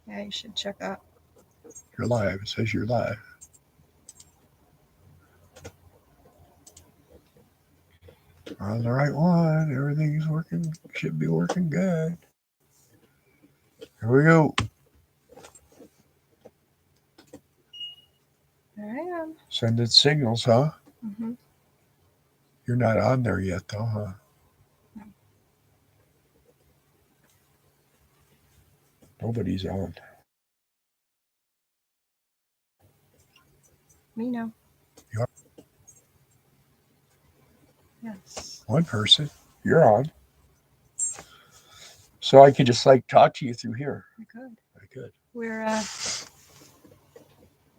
Yeah, you should check that. You're live. It says you're live. On the right one. Everything's working. Should be working good. Here we go. There I am. Send it signals, huh? Mm-hmm. You're not on there yet, though, huh? No. Nobody's on. Me now. You are Yes. one person. You're on. So I could just like talk to you through here. I could. I could. We're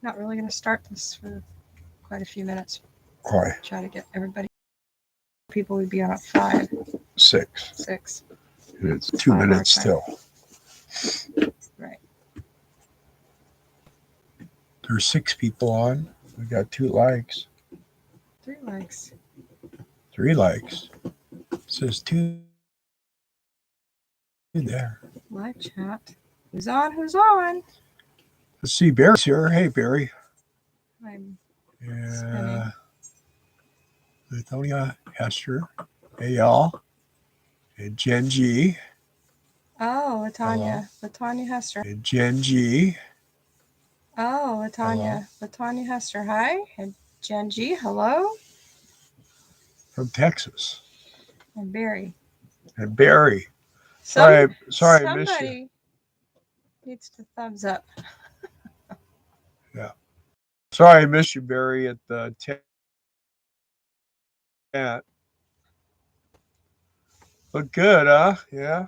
not really going to start this for quite a few minutes. Why? Try to get everybody. People would be on at 5. 6. 6. It's 2 minutes still. Right. There's 6 people on. We got 2 likes. 3 likes. 3 likes. It says 2 there. Live chat. Who's on? Who's on? Let's see. Barry's here. Hey, Barry. I'm Yeah. spinning. Lithonia Hester. Hey, y'all. And Jen G. Oh, Latanya. Latanya Hester. And Jen G. Oh, Latanya. Latanya Hester. Hi. And Jen G. Hello. From Texas. And Barry. And Barry. Sorry, I missed you. Somebody needs to thumbs up. Yeah. Sorry, I missed you, Barry, at the tent. Look good, huh? Yeah.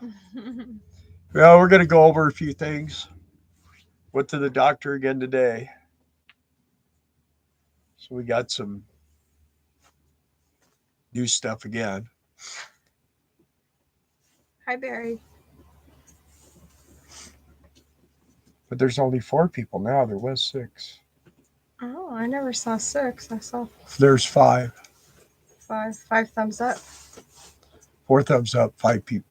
Well, we're going to go over a few things. Went to the doctor again today. So we got some new stuff again. Hi, Barry. But there's only 4 people now. There was 6. Oh, I never saw 6. I saw There's 5. 5. 5 thumbs up. 4 thumbs up, 5 people.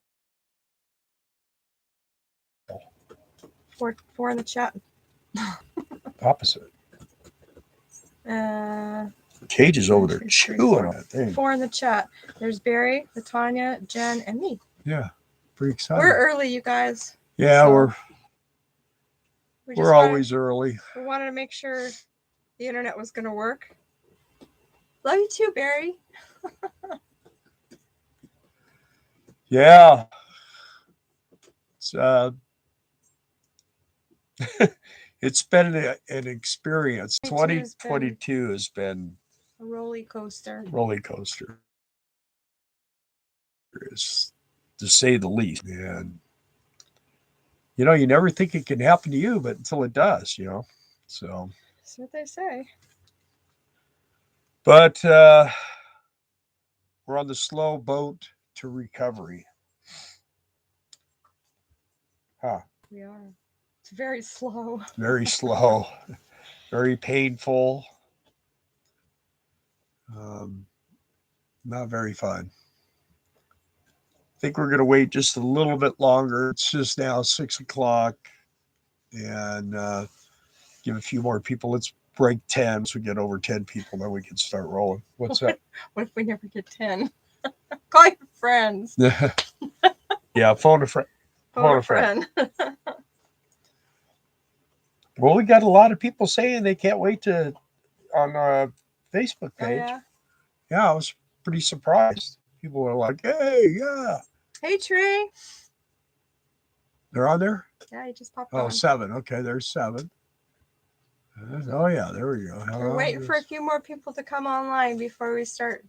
4 in the chat. Opposite. Cage is over there chewing on that thing. 4 in the chat. There's Barry, Latanya, Jen, and me. Yeah. Pretty excited. We're early, you guys. Yeah, so we're always early. We wanted to make sure the internet was going to work. Love you too, Barry. Yeah. It's it's been an experience. 2022 has been a roller coaster. Is to say the least. And you never think it can happen to you, but until it does, So that's what they say. But we're on the slow boat to recovery. Huh. We are. It's very slow. Very slow. Very painful. Not very fun. I think we're going to wait just a little bit longer. It's just now 6 o'clock. And give a few more people. Let's break 10. So we get over 10 people, then we can start rolling. What's up? What if we never get 10? Call your friends. Yeah, phone a friend. Phone a friend. Well, we got a lot of people saying they can't wait to on our Facebook page. Oh, yeah, I was pretty surprised. People were like, "Hey, yeah." Hey, Trey. They're on there? Yeah, he just popped on. Oh, 7. Okay, there's 7. Oh, yeah, there we go. We're waiting for a few more people to come online before we start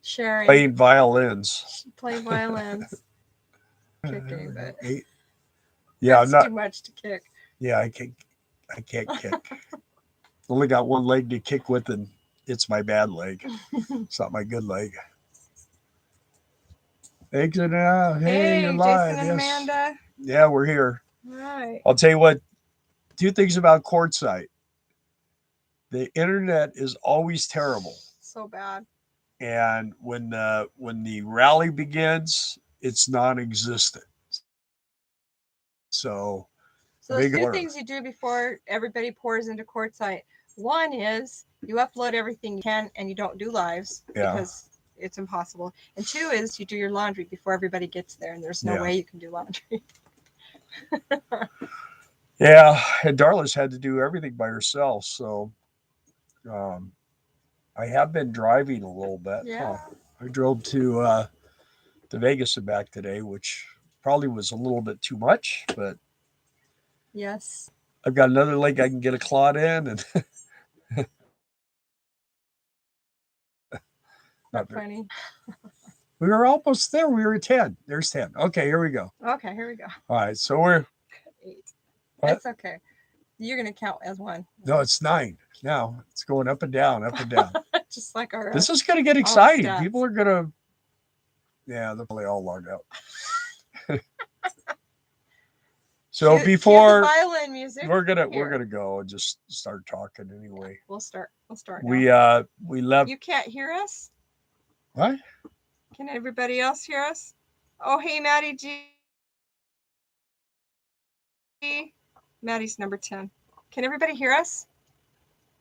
sharing. Playing violins. Kicking, but 8. Yeah, that's not too much to kick. Yeah, I can't kick. Only got one leg to kick with, and it's my bad leg. It's not my good leg. Exit out. Hey, you're live. Jason and Amanda. Yeah, we're here. All right. I'll tell you what. 2 things about Quartzsite. The internet is always terrible. So bad. And when the rally begins, it's non-existent. So there's two things you do before everybody pours into Quartzsite. One is you upload everything you can and you don't do lives because it's impossible. And two is you do your laundry before everybody gets there, and there's no way you can do laundry. Yeah, and Darla's had to do everything by herself, so I have been driving a little bit. Yeah. I drove to Vegas and back today, which probably was a little bit too much, but yes, I've got another lake I can get a clot in, and not funny. We were almost there. We were at 10. There's 10. Okay, here we go. Okay, here we go. All right, so we're 8. What? That's okay. You're going to count as 1. No, it's 9. Now it's going up and down, up and down. Just like our. This is going to get exciting. People are going to. Yeah, they're probably all logged out. So before the violin music, we're gonna go and just start talking anyway. We'll start. Now. We left. You can't hear us. What? Can everybody else hear us? Oh, hey, Maddie G. Maddie's number 10. Can everybody hear us?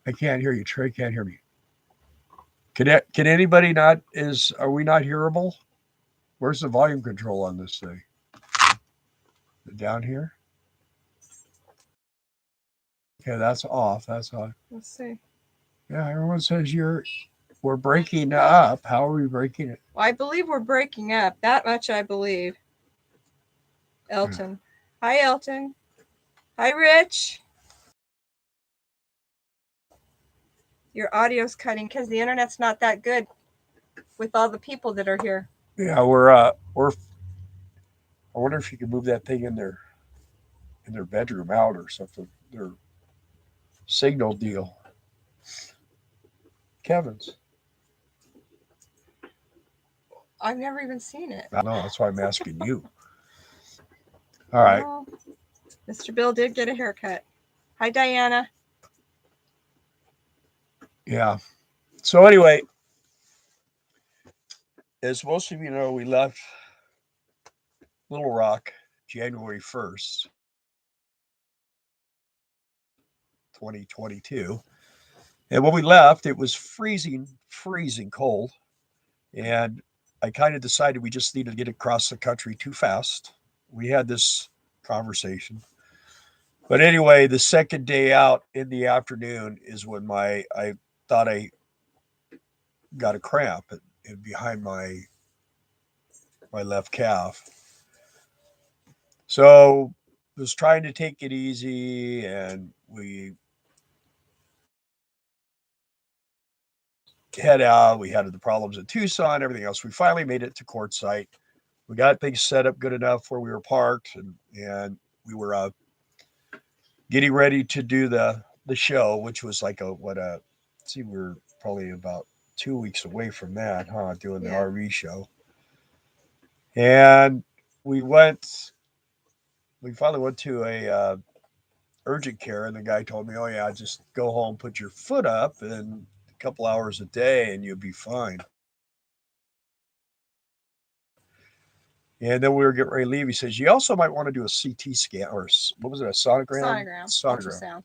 I can't hear you. Trey can't hear me. Can anybody not? Are we not hearable? Where's the volume control on this thing? Down here? Okay, that's off. That's off. Let's see. Yeah, everyone says we're breaking up. How are we breaking it? Well, I believe we're breaking up. That much I believe. Elton. Hi, Elton. Hi, Rich. Your audio's cutting because the internet's not that good with all the people that are here. Yeah, we're. I wonder if you could move that thing in their bedroom out or something. Their signal deal. Kevin's. I've never even seen it. I know, that's why I'm asking you. All right. Well, Mr. Bill did get a haircut. Hi, Diana. Yeah. So anyway, as most of you know, we left Little Rock January 1st, 2022. And when we left, it was freezing cold. And I kind of decided we just needed to get across the country too fast. We had this conversation. But anyway, the second day out in the afternoon is when I thought I got a cramp behind my left calf. So I was trying to take it easy, and we head out. We had the problems in Tucson, everything else. We finally made it to Quartzsite. We got things set up good enough where we were parked, and we were getting ready to do the show, which was like we were probably about 2 weeks away from that, doing the RV show. And we finally went to a urgent care, and the guy told me, oh yeah, just go home, put your foot up, and a couple hours a day and you'll be fine. And then we were getting ready to leave. He says, you also might want to do a CT scan, or what was it, a sonogram? Sonogram.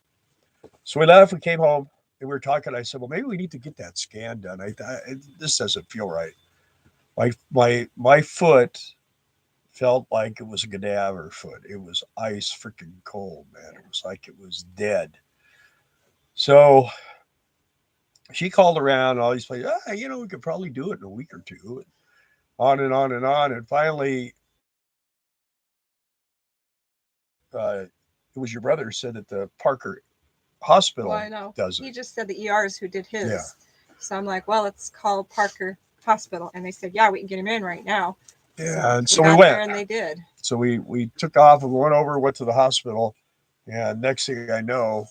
So we left, we came home, and we were talking. I said, well, maybe we need to get that scan done. This doesn't feel right. My foot felt like it was a cadaver foot. It was ice freaking cold, man. It was like it was dead. So she called around all these places. We could probably do it in a week or two. On and on and on. And finally, it was your brother who said that the Parker Hospital does it. He just said the ERs who did his. Yeah. So I'm like, well, it's called Parker Hospital. And they said, yeah, we can get him in right now. Yeah, and so we went. There and they did. So we took off and went to the hospital. And next thing I know,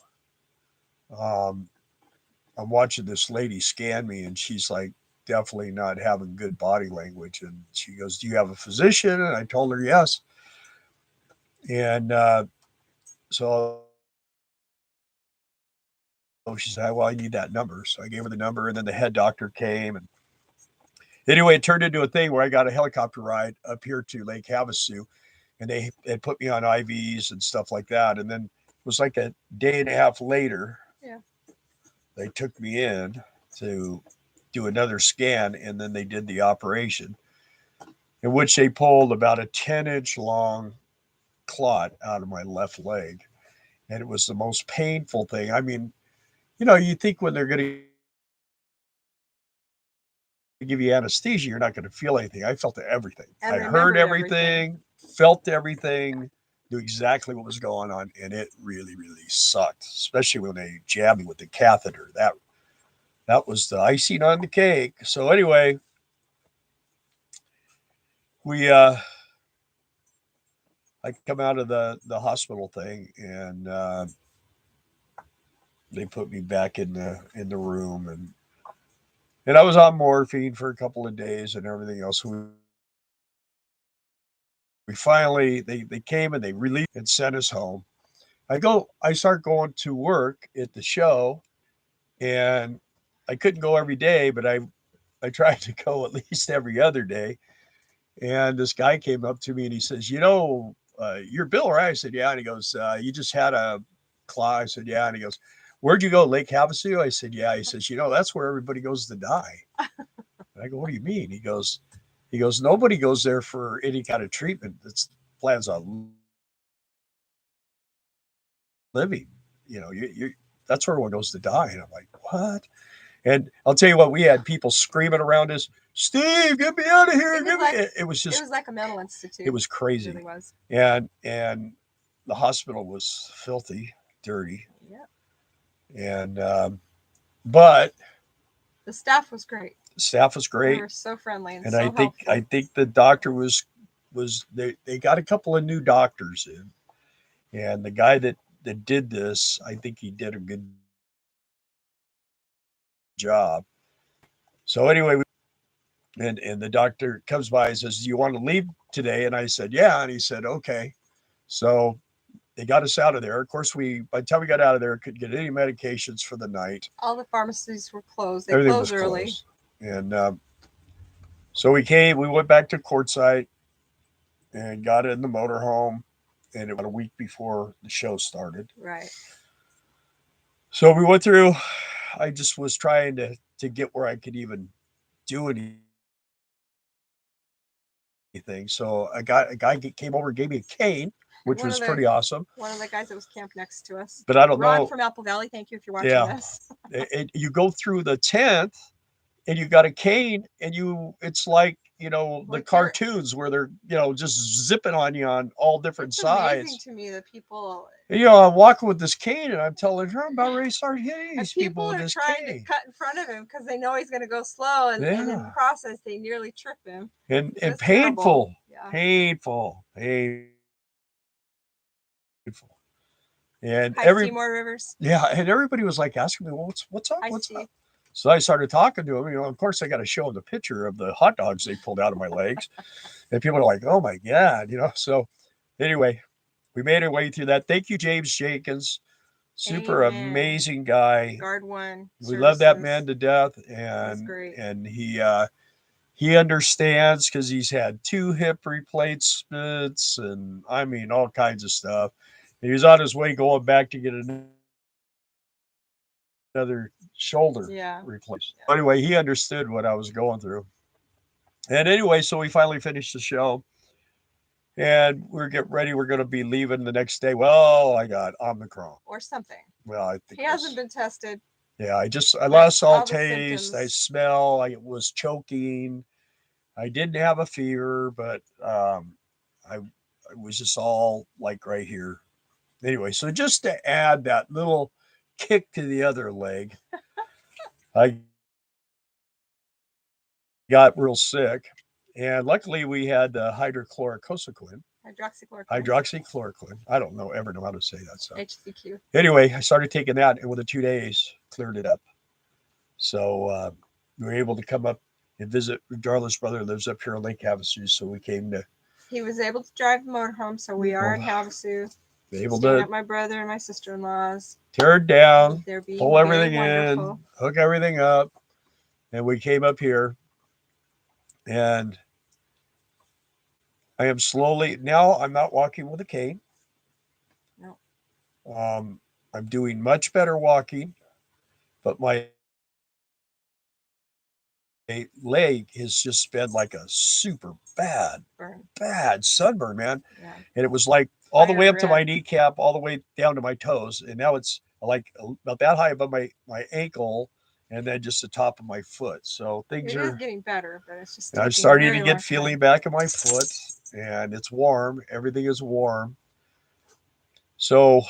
I'm watching this lady scan me, and she's like definitely not having good body language. And she goes, do you have a physician? And I told her yes. And so she said, well, I need that number. So I gave her the number, and then the head doctor came. And anyway, it turned into a thing where I got a helicopter ride up here to Lake Havasu. and they had put me on IVs and stuff like that. And then it was like a day and a half later, Yeah. they took me in to do another scan, and then they did the operation, in which they pulled about a 10-inch long clot out of my left leg. And it was the most painful thing. I mean, you think when they're going to give you anesthesia, you're not going to feel anything. I felt everything. I heard everything, felt everything, knew exactly what was going on, and it really, really sucked, especially when they jabbed me with the catheter. That was the icing on the cake. So anyway, we I come out of the hospital thing, and they put me back in the room, and I was on morphine for a couple of days and everything else. We finally they came and they released and sent us home. I start going to work at the show, and I couldn't go every day, but I tried to go at least every other day. And this guy came up to me and he says, you're Bill, right? I said, yeah. And he goes, you just had a claw. I said, yeah. And he goes, where'd you go? Lake Havasu? I said, yeah. He says, that's where everybody goes to die. And I go, what do you mean? He goes, nobody goes there for any kind of treatment that's plans on living. You that's where everyone goes to die. And I'm like, what? And I'll tell you what, we had people screaming around us, Steve, get me out of here. It was just, it was like a mental institute. It was crazy. It really was. And the hospital was filthy, dirty. Yeah. And, but the staff was great. They were so friendly and so helpful. I think the doctor was they got a couple of new doctors in, and the guy that did this, I think he did a good job. So anyway, and the doctor comes by and says, do you want to leave today? And I said, yeah. And he said, okay. So they got us out of there. Of course, by the time we got out of there, couldn't get any medications for the night. All the pharmacies were closed. Everything closed early. Closed. And so we went back to Quartzsite and got in the motorhome, and it was a week before the show started. Right. So we went through. I just was trying to get where I could even do anything. So a guy came over and gave me a cane, which was pretty awesome. One of the guys that was camped next to us. But I don't know. Ron from Apple Valley, thank you if you're watching this. You go through the 10th, and you got a cane, and it's like, the cartoons where they're, just zipping on you on all different sides. It's amazing to me that people... I'm walking with this cane, and I'm telling her I'm about ready to start hitting these people with this cane. People are trying to cut in front of him because they know he's going to go slow, and in the process, they nearly trip him. And painful. Yeah. Painful. And Seymour Rivers. Yeah, and everybody was like asking me, well, what's up? What's up? So I started talking to him. Of course, I got to show him the picture of the hot dogs they pulled out of my legs. And people are like, oh, my God, So anyway, we made our way through that. Thank you, James Jenkins. Super amazing guy. Guard One. We love that man to death. And he understands because he's had 2 hip replacements and, I mean, all kinds of stuff. And he was on his way going back to get another shoulder replaced. Yeah. Anyway, he understood what I was going through. And anyway, so we finally finished the show. And we're getting ready. We're going to be leaving the next day. Well, I got Omicron. Or something. Well, I think he hasn't been tested. Yeah, I lost all taste. I smell. I was choking. I didn't have a fever, but I was just all like right here. Anyway, so just to add that little kick to the other leg, I got real sick. And luckily we had hydroxychloroquine. I don't ever know how to say that stuff. HCQ. Anyway, I started taking that, and within 2 days, cleared it up. So we were able to come up and visit. Darla's brother lives up here in Lake Havasu, so we came to. He was able to drive the motorhome, so we are in Havasu. Able to at my brother and my sister-in-law's. Tear it down, pull everything in, hook everything up, and we came up here. And I am slowly now. I'm not walking with a cane. No. I'm doing much better walking, but my leg has just been like a super bad sunburn, man. Yeah. And it was like all the Fire way up to my red. kneecap, all the way down to my toes, and now it's like about that high above my ankle, and then just the top of my foot. So things It is are. getting better, but it's just I'm taking a starting to very long get time. feeling back in my foot, and it's warm. Everything is warm. So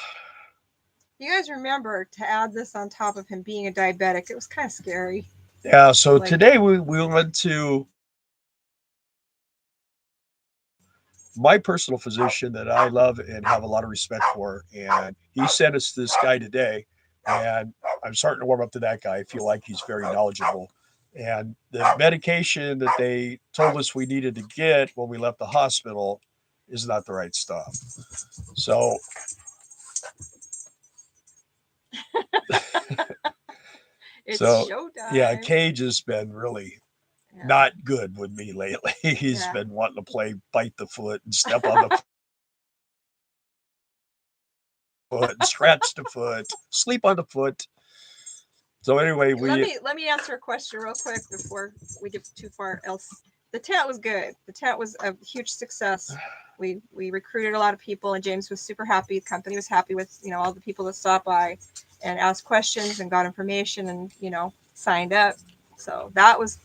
You guys remember to add this on top of him being a diabetic? It was kind of scary. yeah, so Like, today we went to my personal physician that I love and have a lot of respect for, and he sent us this guy today, and I'm starting to warm up to that guy. I feel like he's very knowledgeable. And the medication that they told us we needed to get when we left the hospital is not the right stuff. So it's so showtime. yeah, Cage has been really not good with me lately. He's been wanting to play bite the foot and step on the foot and scratch the foot, sleep on the foot. So anyway, let me answer a question real quick before we get too far else. The tent was good. The tent was a huge success. We recruited a lot of people, and James was super happy. The company was happy with all the people that stopped by and asked questions and got information and signed up. So that was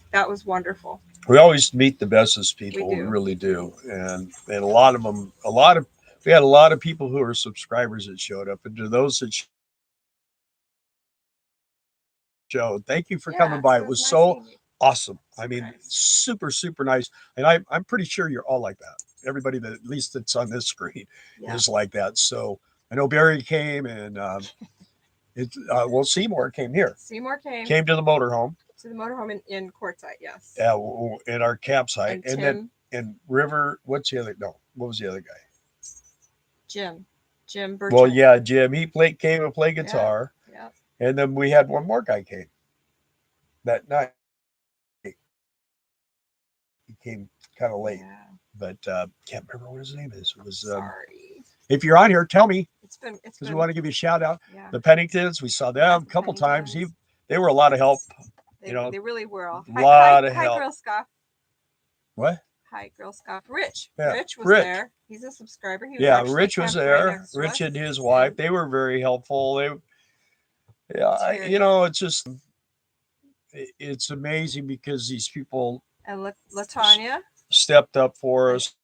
wonderful. We always meet the bestest people. We really do, and a lot of them, we had a lot of people who are subscribers that showed up, and to those that showed, thank you for coming by. It was nice so awesome. I mean, super nice, and I'm pretty sure you're all like that. Everybody that at least that's on this screen is like that. So I know Barry came, and well, Seymour came here. Seymour came to the motorhome. To the motorhome in Quartzsite, yes. Yeah, in our campsite, and then in River. What's the other? No, what was the other guy? Jim Burchell. Well, yeah, Jim. He came and played guitar. Yeah. And then we had one more guy came that night. He came kind of late, but can't remember what his name is. It was sorry. If you're on here, tell me. It's been because we want to give you a shout out. Yeah. The Penningtons, we saw them a couple times. They were a lot of help. They really were. A lot of help. Hi, Girl Scoff. What? Hi, Girl Scoff. Rich. Yeah. Rich was there. He's a subscriber. He was Rich was there. Rich and his wife. They were very helpful. It's just it's amazing because these people and LaTanya stepped up for us.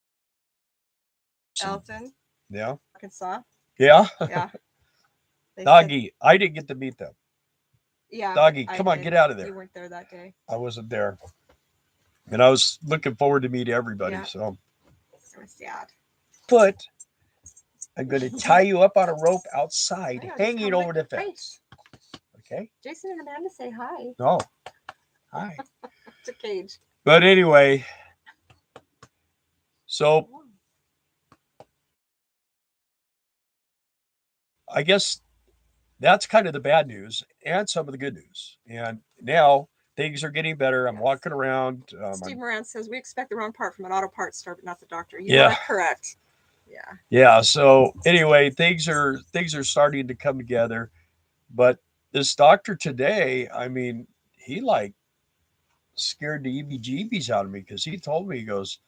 Elton. Yeah. Arkansas. Yeah. Yeah. Doggy, I didn't get to meet them. Yeah. Doggy, come on, get out of there. You weren't there that day. I wasn't there. And I was looking forward to meet everybody. Yeah. So it was sad. But I'm going to tie you up on a rope outside, hanging over the fence. Okay. Jason and Amanda say hi. No. Hi. It's a cage. But anyway, so I guess that's kind of the bad news and some of the good news. And now things are getting better. I'm walking around. Steve Moran says we expect the wrong part from an auto parts store, but not the doctor. You are correct. Yeah. Yeah. So anyway, things are starting to come together. But this doctor today, I mean, he scared the EBGBs out of me because he told me, he goes,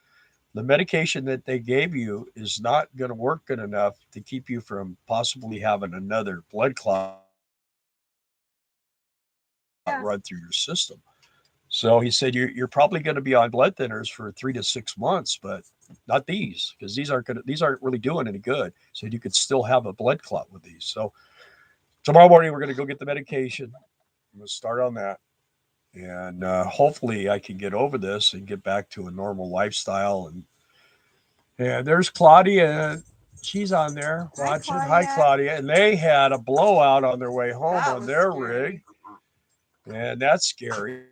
the medication that they gave you is not going to work good enough to keep you from possibly having another blood clot run through your system. So he said, you're probably going to be on blood thinners for 3 to 6 months, but not these, because these aren't really doing any good. So you could still have a blood clot with these. So tomorrow morning, we're going to go get the medication. I'm going to start on that. And hopefully I can get over this and get back to a normal lifestyle. And there's Claudia. She's on there watching. Hi, Claudia. And they had a blowout on their way home on their rig. And that's scary.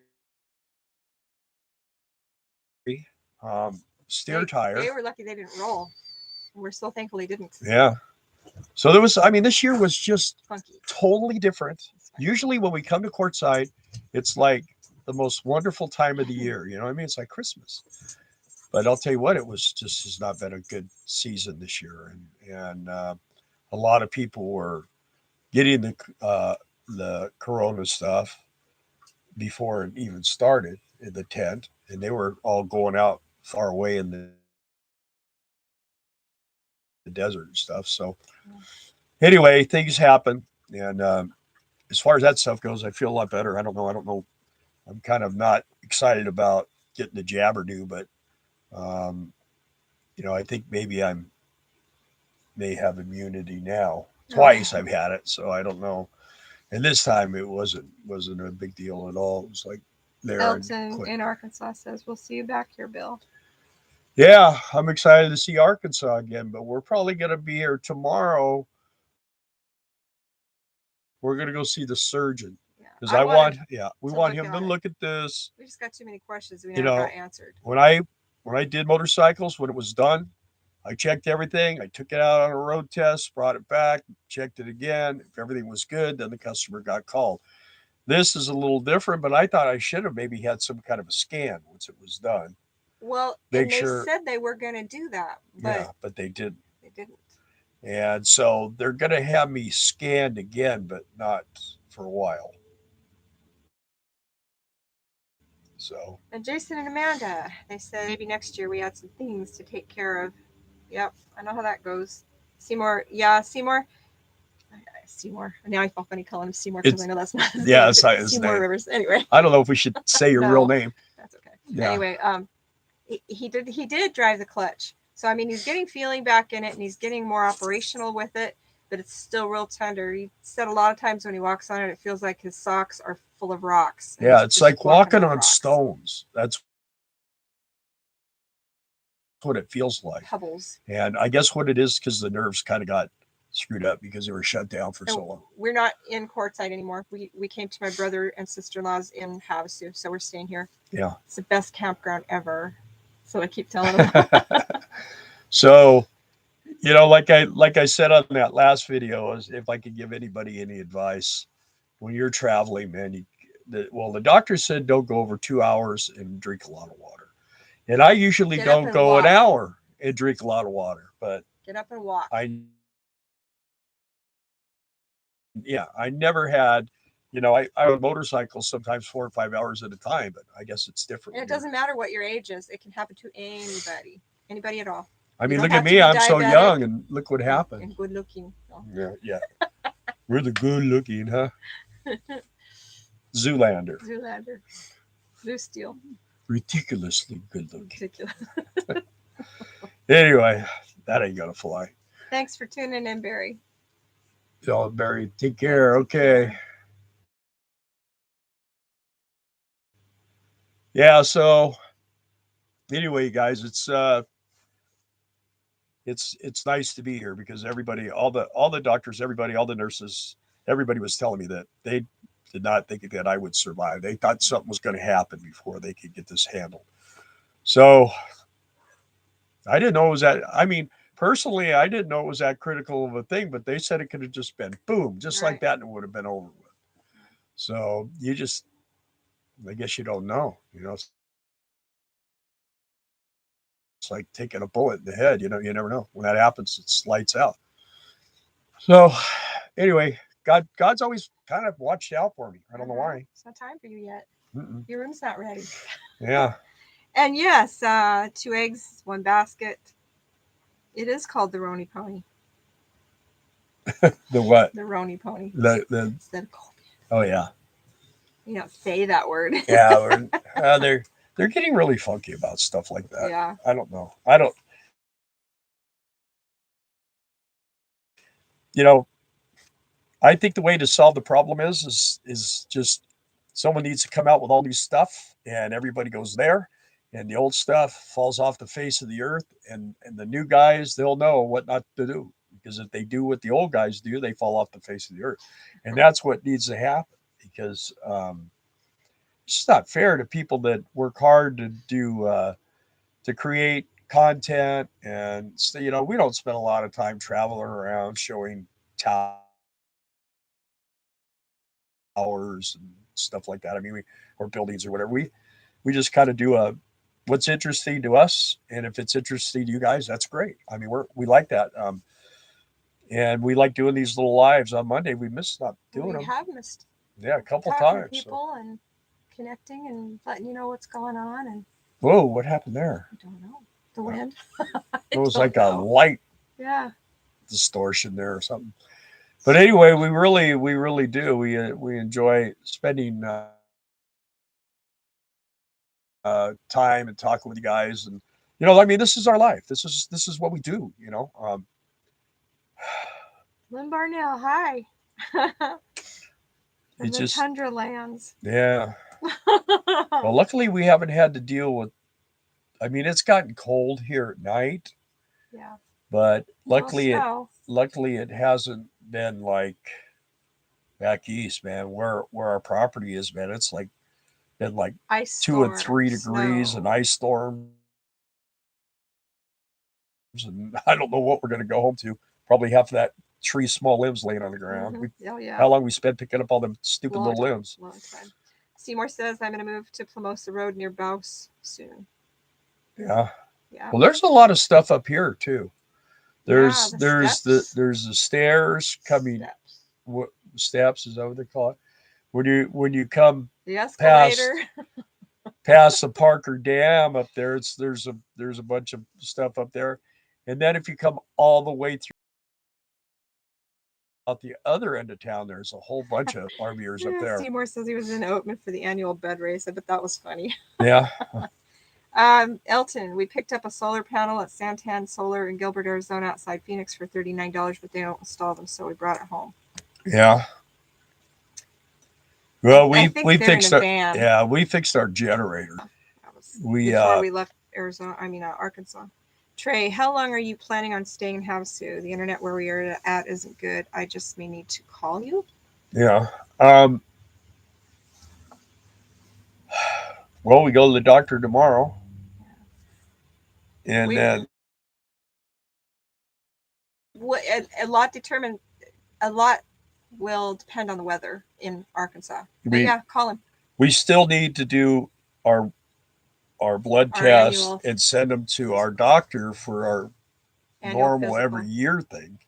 Steer tire. They were lucky they didn't roll. We're so thankful they didn't. Yeah. So this year was just funky. Totally different. Usually when we come to Quartzsite, it's like the most wonderful time of the year. You know what I mean? It's like Christmas. But I'll tell you what, it was just has not been a good season this year, and a lot of people were getting the corona stuff before it even started in the tent, and they were all going out far away in the desert and stuff. So anyway, things happen, and as far as that stuff goes, I feel a lot better. I don't know. I don't know. I'm kind of not excited about getting the jab or do, but um, I think maybe I'm may have immunity now. Twice I've had it, so I don't know. And this time it wasn't a big deal at all. It was like there. Elton in Arkansas says, "We'll see you back here, Bill." Yeah, I'm excited to see Arkansas again, but we're probably going to be here tomorrow. We're going to go see the surgeon because we want him to look at this. We just got too many questions we never got answered. When I did motorcycles, when it was done, I checked everything. I took it out on a road test, brought it back, checked it again. If everything was good, then the customer got called. This is a little different, but I thought I should have maybe had some kind of a scan once it was done. Well, and they said they were going to do that, but they didn't. They didn't. And so they're going to have me scanned again, but not for a while. So. And Jason and Amanda, they said maybe next year we had some things to take care of. Yep, I know how that goes. Seymour. Seymour. Now I feel funny calling him Seymour because I know that's not his name. It's Seymour Rivers. Anyway. I don't know if we should say your real name. That's okay. Yeah. Anyway, he did drive the clutch. So I mean, he's getting feeling back in it, and he's getting more operational with it, but it's still real tender. He said a lot of times when he walks on it, it feels like his socks are full of rocks. Yeah, it's like walking on stones. That's what it feels like. Pebbles. And I guess what it is because the nerves kind of got screwed up because they were shut down for so long. We're not in Quartzsite anymore. We came to my brother and sister-in-law's in Havasu, so we're staying here. Yeah. It's the best campground ever. So I keep telling them. So, like I said on that last video, is if I could give anybody any advice when you're traveling, man, the doctor said don't go over 2 hours and drink a lot of water. And I usually don't go an hour and drink a lot of water, but get up and walk. I never had, I would motorcycle sometimes 4 or 5 hours at a time, but I guess it's different. And it doesn't matter what your age is. It can happen to anybody at all. I mean, look at me. I'm so young, and look what happened. And good looking. Oh. Yeah. We're the good looking, huh? Zoolander. Blue Steel. Ridiculously good looking. Ridiculous. Anyway, that ain't gonna fly. Thanks for tuning in, Barry. Y'all, Barry, take care. Okay. Yeah. So, anyway, guys, it's nice to be here because everybody, all the doctors, everybody, all the nurses, everybody was telling me that they did not think that I would survive. They thought something was going to happen before they could get this handled. So I didn't know it was that. I mean, personally, I didn't know it was that critical of a thing, but they said it could have just been boom, just like that, and it would have been over with. So I guess you don't know, It's like taking a bullet in the head. You never know. When that happens, it's lights out. So anyway, God's always kind of watched out for me. I don't know why. It's not time for you yet. Mm-mm. Your room's not ready. Yeah. And yes, 2 eggs, 1 basket. It is called the Roni Pony. The what? The Roni Pony. The instead of COVID. Oh yeah. You don't say that word. Yeah, they're getting really funky about stuff like that. Yeah. I don't know. I think the way to solve the problem is just someone needs to come out with all new stuff and everybody goes there and the old stuff falls off the face of the earth and the new guys, they'll know what not to do because if they do what the old guys do, they fall off the face of the earth. And that's what needs to happen because it's just not fair to people that work hard to do to create content. And so, we don't spend a lot of time traveling around showing towers and stuff like that. I mean, or buildings or whatever. We just kind of do a what's interesting to us, and if it's interesting to you guys, that's great. I mean, we like that. And we like doing these little lives on Monday. We missed not doing them. We have missed. Yeah, a couple talking times. To people and connecting and letting you know what's going on. And whoa, what happened there? I don't know. The wind. It was like a light distortion there or something. But anyway, we really do. We enjoy spending time and talking with you guys, and I mean, this is our life. This is what we do. Lynn Barnell, hi. From the tundra lands. Yeah. Well, luckily we haven't had to deal with. I mean, it's gotten cold here at night. Yeah. But luckily it hasn't been like back east, man, where our property is, man. It's like been like ice 2 and 3 degrees and ice storms, and I don't know what we're going to go home to. Probably half of that tree small limbs laying on the ground. How long we spent picking up all them stupid little limbs. Long time. Seymour says I'm going to move to Plamosa Road near Bouse soon. Yeah. Well, there's a lot of stuff up here too. There's the stairs coming. Steps is that what they call it? When you come the escalator past the Parker Dam up there, there's a bunch of stuff up there, and then if you come all the way through out the other end of town, there's a whole bunch of RVers up there. Seymour says he was in Oatman for the annual bed race. I bet that was funny. Yeah. Elton, we picked up a solar panel at Santan Solar in Gilbert, Arizona, outside Phoenix for $39, but they don't install them, so we brought it home. Yeah. Well, we fixed our generator. Before we left Arkansas. Trey, how long are you planning on staying in Havasu? The internet where we are at isn't good. I just may need to call you. Yeah. Well, we go to the doctor tomorrow. And then a lot will depend on the weather in Arkansas. Call him. We still need to do our blood tests and send them to our doctor for our normal every year thing.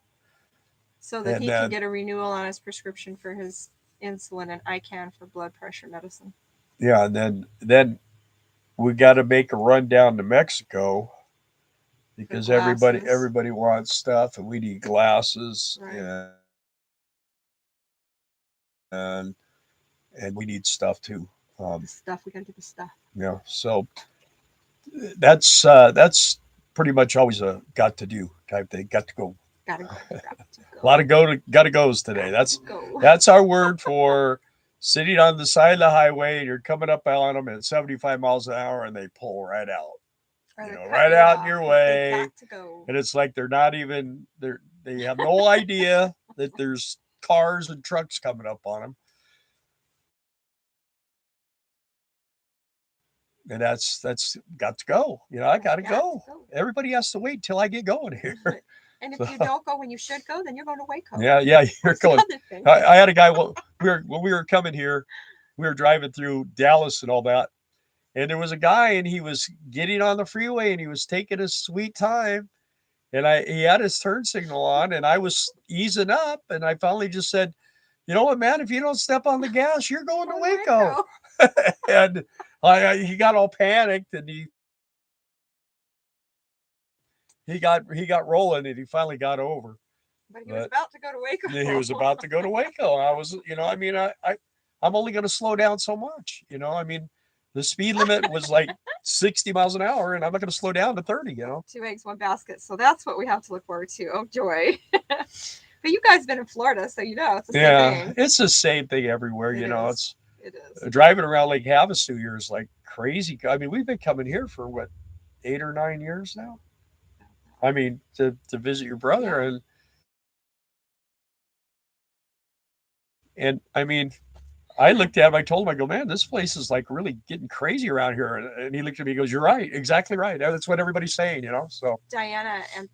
So that he can get a renewal on his prescription for his insulin and ICAN for blood pressure medicine. Yeah, and then we got to make a run down to Mexico because everybody wants stuff, and we need glasses, and we need stuff too. We gotta get the stuff. Yeah, so that's pretty much always a got to do type thing. Got to go. Gotta go. A lot of gotta goes today. That's our word for sitting on the side of the highway, and you're coming up on them at 75 miles an hour, and they pull right out. Right out in your way. And it's like they're not even they have no idea that there's cars and trucks coming up on them. And that's got to go. I gotta go. Everybody has to wait till I get going here. And if you don't go when you should go, then you're going to Waco. Yeah, you're going. I had a guy when we were coming here, we were driving through Dallas and all that, and there was a guy, and he was getting on the freeway, and he was taking his sweet time, and he had his turn signal on, and I was easing up, and I finally just said, "You know what, man? If you don't step on the gas, you're going to Waco." And he got all panicked, and he got rolling, and he finally got over. But he was about to go to Waco. He was about to go to Waco. I was, I mean, I'm only going to slow down so much. I mean, the speed limit was like 60 miles an hour, and I'm not going to slow down to 30. 2 eggs, 1 basket. So that's what we have to look forward to. Oh, joy. But you guys have been in Florida, so it's the same thing. It's the same thing everywhere. It is. Driving around Lake Havasu here is like crazy. I mean, we've been coming here for what, 8 or 9 years now. I mean, to visit your brother, and I mean, I looked at him. I told him, I go, man, this place is like really getting crazy around here. And he looked at me. He goes, "You're right, exactly right. That's what everybody's saying, So Diana and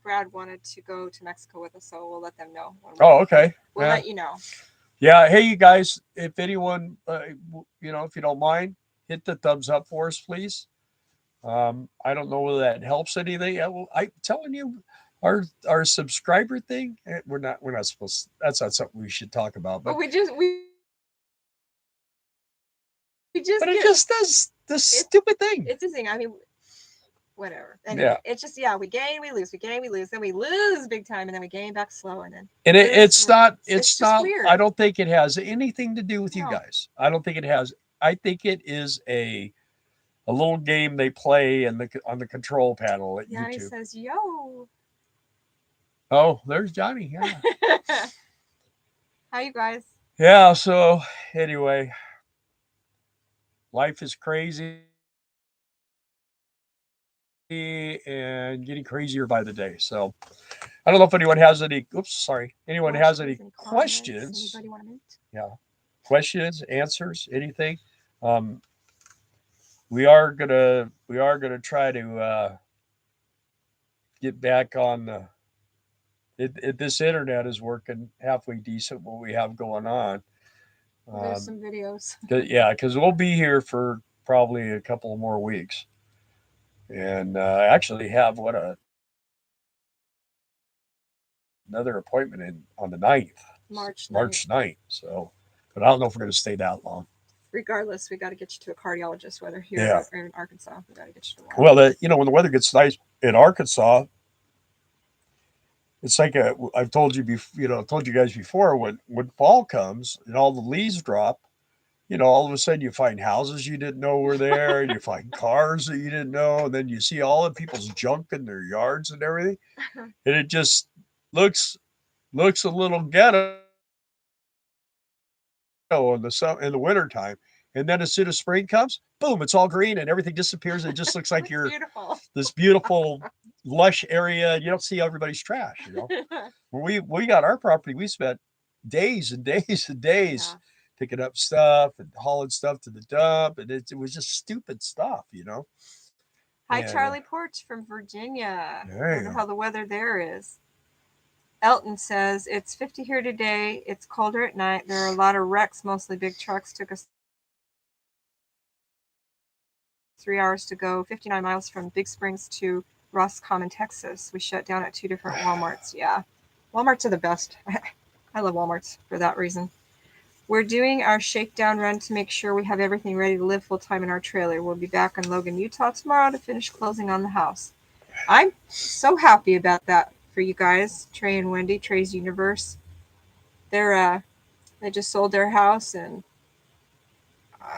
Brad wanted to go to Mexico with us, so we'll let them know. Okay. We'll let you know. Yeah. Hey, you guys, if anyone, if you don't mind, hit the thumbs up for us, please. I don't know whether that helps anything. I'm telling you, our subscriber thing, we're not supposed to, that's not something we should talk about. But but it just does this stupid thing. It's amazing. I mean, whatever. Anyway, it's just we gain, we lose, then we lose big time, and then we gain back slow, and then it's not weird. I don't think it has anything to do with you guys. I don't think it has. I think it is a little game they play on the control panel at Johnny YouTube. Says, "Yo." Oh, there's Johnny. Yeah. How you guys? Yeah. So anyway, life is crazy and getting crazier by the day. So I don't know if anyone has any. Oops, sorry. Anyone has any questions? Anybody want a mint? Yeah, questions, answers, anything. We are gonna try to get back on the. This internet is working halfway decent. What we have going on. There's some videos. Because we'll be here for probably a couple more weeks, and I actually have another appointment on the 9th. March 9th. So, but I don't know if we're going to stay that long. Regardless, we got to get you to a cardiologist, whether here or in Arkansas. We got to get you to one. Well, when the weather gets nice in Arkansas, it's like I've told you told you guys before, when fall comes and all the leaves drop, all of a sudden you find houses you didn't know were there, and you find cars that you didn't know, and then you see all the people's junk in their yards and everything, and it just looks a little ghetto in the winter time. And then as soon as spring comes, boom, it's all green and everything disappears. It just looks like you're this beautiful, lush area. You don't see everybody's trash. When we got our property, we spent days and days and days picking up stuff and hauling stuff to the dump, and it was just stupid stuff. Hi, Charlie Porch from Virginia. I don't know how the weather there is. Elton says, it's 50 here today. It's colder at night. There are a lot of wrecks, mostly big trucks. Took us 3 hours to go 59 miles from Big Springs to Roscommon, Texas. We shut down at 2 different Walmarts. Yeah, Walmarts are the best. I love Walmarts for that reason. We're doing our shakedown run to make sure we have everything ready to live full-time in our trailer. We'll be back in Logan, Utah tomorrow to finish closing on the house. I'm so happy about that for you guys, Trey and Wendy, Trey's Universe. They just sold their house, and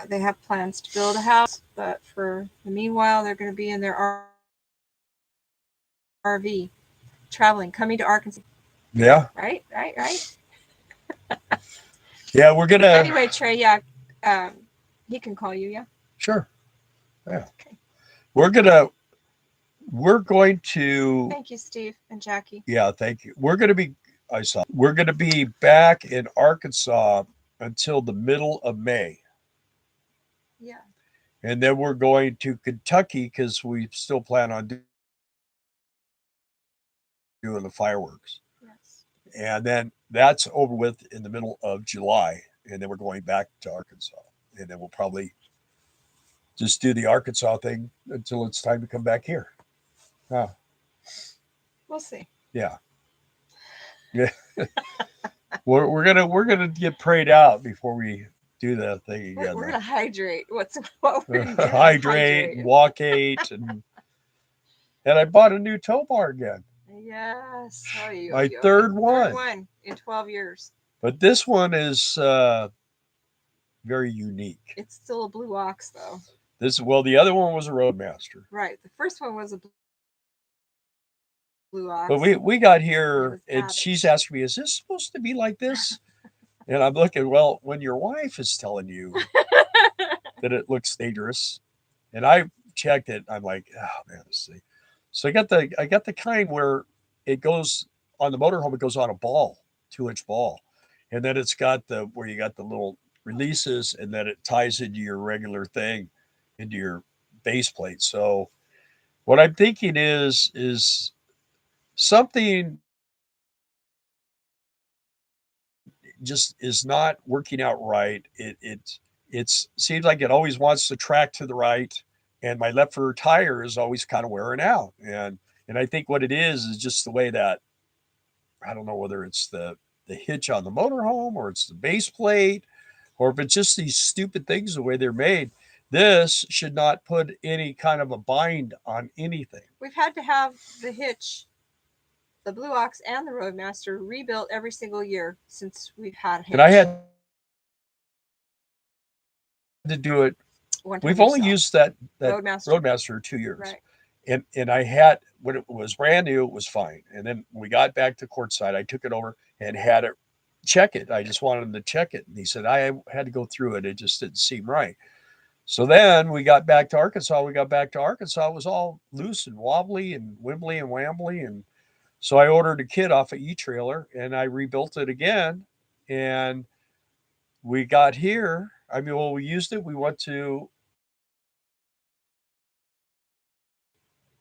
they have plans to build a house, but for the meanwhile, they're going to be in their RV, traveling, coming to Arkansas. Yeah. Right. Yeah, we're gonna. Anyway, Trey. Yeah, he can call you. Yeah. Sure. Yeah. Okay. We're going to. Thank you, Steve and Jackie. Yeah, thank you. We're going to be back in Arkansas until the middle of May. Yeah. And then we're going to Kentucky because we still plan on doing the fireworks. Yes. And then that's over with in the middle of July. And then we're going back to Arkansas. And then we'll probably just do the Arkansas thing until it's time to come back here. We'll see. Yeah. Yeah. we're gonna get prayed out before we do that thing again. We're gonna hydrate. What we're gonna hydrate, walkate, and I bought a new tow bar again. Yes. My third one. Third one in 12 years. But this one is very unique. It's still a Blue Ox, though. The other one was a Roadmaster. Right. The first one was a Blue Ox. But we got here, and she's asking me, is this supposed to be like this? And I'm looking, well, when your wife is telling you that it looks dangerous, and I checked it, I'm like, oh man, this thing. So I got the kind where it goes on the motorhome, it goes on a ball, 2-inch ball. And then it's got where you got the little releases, and then it ties into your regular thing, into your base plate. So what I'm thinking is something just is not working out right. It seems like it always wants to track to the right, and my left rear tire is always kind of wearing out. And I think what it is just the way that, I don't know whether it's the hitch on the motorhome or it's the base plate or if it's just these stupid things the way they're made. This should not put any kind of a bind on anything. We've had to have the hitch, the Blue Ox and the Roadmaster rebuilt every single year since we've had a hitch. And I had to do it. We've only used that Roadmaster 2 years. Right. And I had, when it was brand new, it was fine. And then we got back to Quartzsite, I took it over and had it check it. I just wanted him to check it. And he said, I had to go through it. It just didn't seem right. So then we got back to Arkansas. It was all loose and wobbly and wibbly and wambly. And so I ordered a kit off of E-Trailer and I rebuilt it again. And we got here. I mean, well, we used it. We went to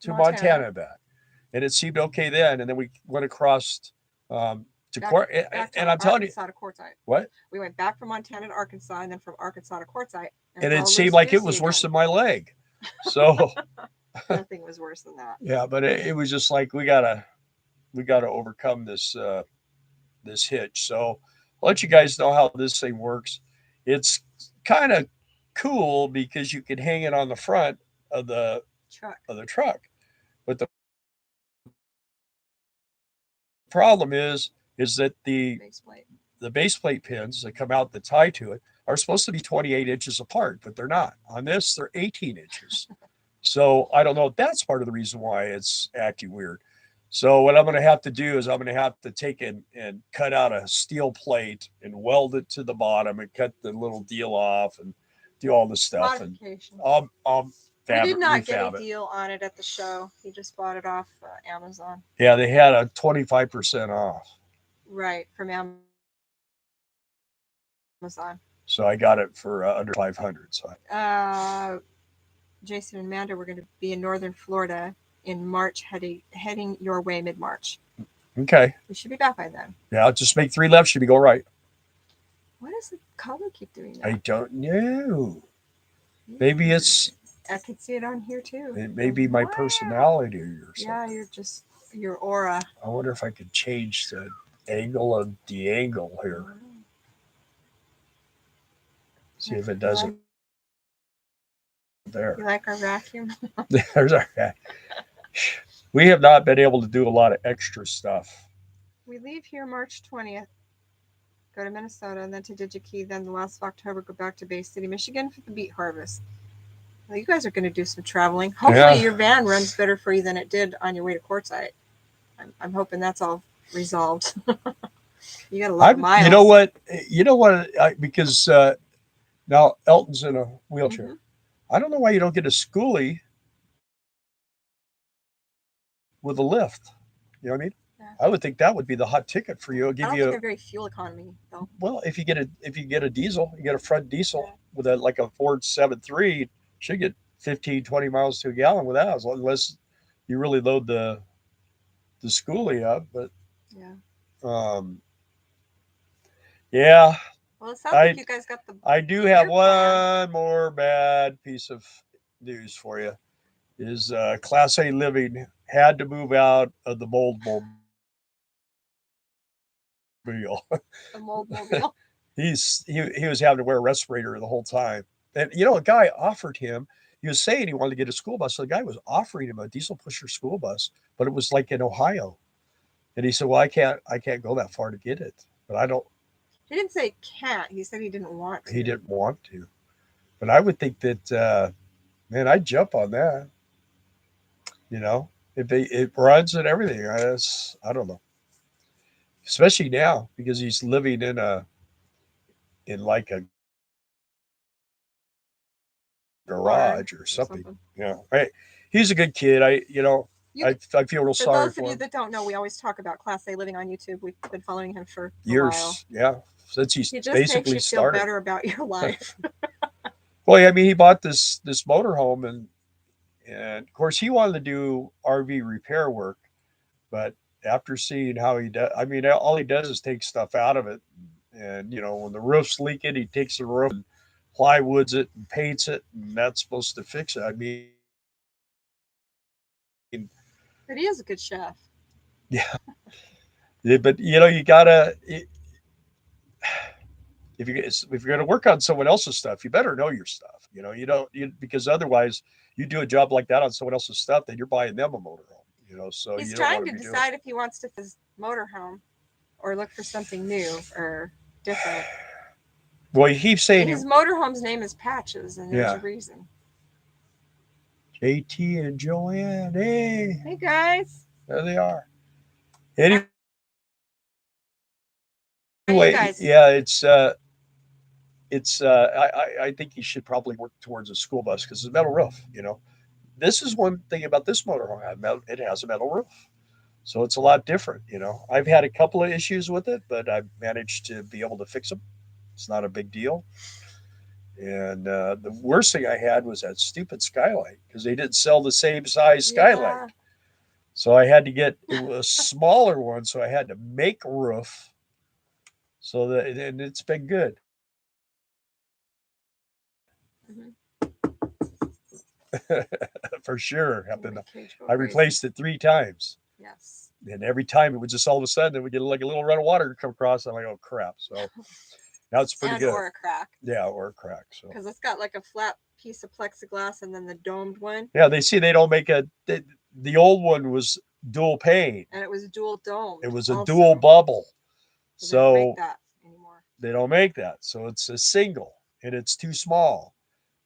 Montana back. And it seemed okay then. And then we went across to and I'm telling you, to Quartzsite. What? We went back from Montana to Arkansas, and then from Arkansas to Quartzsite. And it seemed like it was worse than my leg. So nothing was worse than that. Yeah, but it was just like we gotta overcome this this hitch. So I'll let you guys know how this thing works. It's kind of cool because you can hang it on the front of the truck. But the problem is that the base plate pins that come out that tie to it are supposed to be 28 inches apart, but they're not. On this, they're 18 inches. So I don't know if that's part of the reason why it's acting weird. So what I'm going to have to do is I'm going to have to take and cut out a steel plate and weld it to the bottom and cut the little deal off and do all this stuff. And we did not get a deal on it at the show. He just bought it off Amazon. Yeah, they had a 25% off. Right, from Amazon. So I got it for under 500. So Jason and Amanda were going to be in northern Florida in March, heading your way mid-March. Okay. We should be back by then. Yeah, just make 3 lefts, should be go right. Why does the color keep doing that? I don't know. Maybe it's... I can see it on here too. It may be my personality or something. Yeah, you're just your aura. I wonder if I could change the angle of the angle here. See if it does it. There. You like our vacuum? There's our vacuum. We have not been able to do a lot of extra stuff. We leave here March 20th, go to Minnesota, and then to Digi-Key, then the last of October, go back to Bay City, Michigan for the beet harvest. Well, you guys are going to do some traveling. Hopefully your van runs better for you than it did on your way to Quartzsite. I'm hoping that's all resolved. You got a lot of miles. You know what? Because now Elton's in a wheelchair. Mm-hmm. I don't know why you don't get a schoolie with a lift. You know what I mean? Yeah. I would think that would be the hot ticket for you. It'll give you think they're very fuel economy though. Well, if you get a diesel, you get a front diesel with a Ford 7.3, should get 15, 20 miles to a gallon with that, unless you really load the schoolie up. But yeah. Well, it sounds like you guys got the. I do have one more bad piece of news for you. Is Class A Living had to move out of the mold mobile. The mold mobile. He was having to wear a respirator the whole time. And a guy offered him. He was saying he wanted to get a school bus. So the guy was offering him a diesel pusher school bus, but it was like in Ohio. And he said, "Well, I can't go that far to get it." But I don't. He didn't say can't. He said he didn't want to. He didn't want to. But I would think that, man, I'd jump on that. If it runs and everything, I don't know. Especially now because he's living in a garage or something. Yeah, right. He's a good kid. I feel real sorry for him. For those of you that don't know, we always talk about Class A Living on YouTube. We've been following him for years. A while. Yeah, since he's just basically makes you started. Feel better about your life. Well, I mean, he bought this motorhome and of course he wanted to do RV repair work, but after seeing how he does, I mean, all he does is take stuff out of it, and when the roof's leaking, he takes the roof and plywoods it and paints it, and that's supposed to fix it. I mean, But he is a good chef. Yeah. Yeah, but you gotta if you're gonna work on someone else's stuff, you better know your stuff. You don't because otherwise you do a job like that on someone else's stuff, then you're buying them a motorhome. So He's you don't trying want to to be doing. decide if he wants to his motorhome or look for something new or different. Well, he keeps saying His motorhome's name is Patches, and there's yeah. a reason. JT and Joanne, hey, Hey guys, there they are. how are you Anyway, guys? yeah, I think you should probably work towards a school bus because it's a metal roof. This is one thing about this motorhome. It has a metal roof. So it's a lot different. I've had a couple of issues with it, but I've managed to be able to fix them. It's not a big deal. And the worst thing I had was that stupid skylight because they didn't sell the same size skylight. Yeah. So I had to get it was a smaller one. So I had to make a roof. So that and it's been good Mm-hmm. for sure. My cage I go crazy. replaced it 3 times. Yes. And every time it would just all of a sudden it would get like a little run of water come across. I'm like, oh crap. So now it's pretty And good. or a crack. Yeah, or a crack. So Because it's got like a flat piece of plexiglass and then the domed one. yeah, they don't make the old one was dual pane. And it was dual domed. It was a Also. dual bubble. So they don't make So that anymore. they don't make that. So it's a single and it's too small.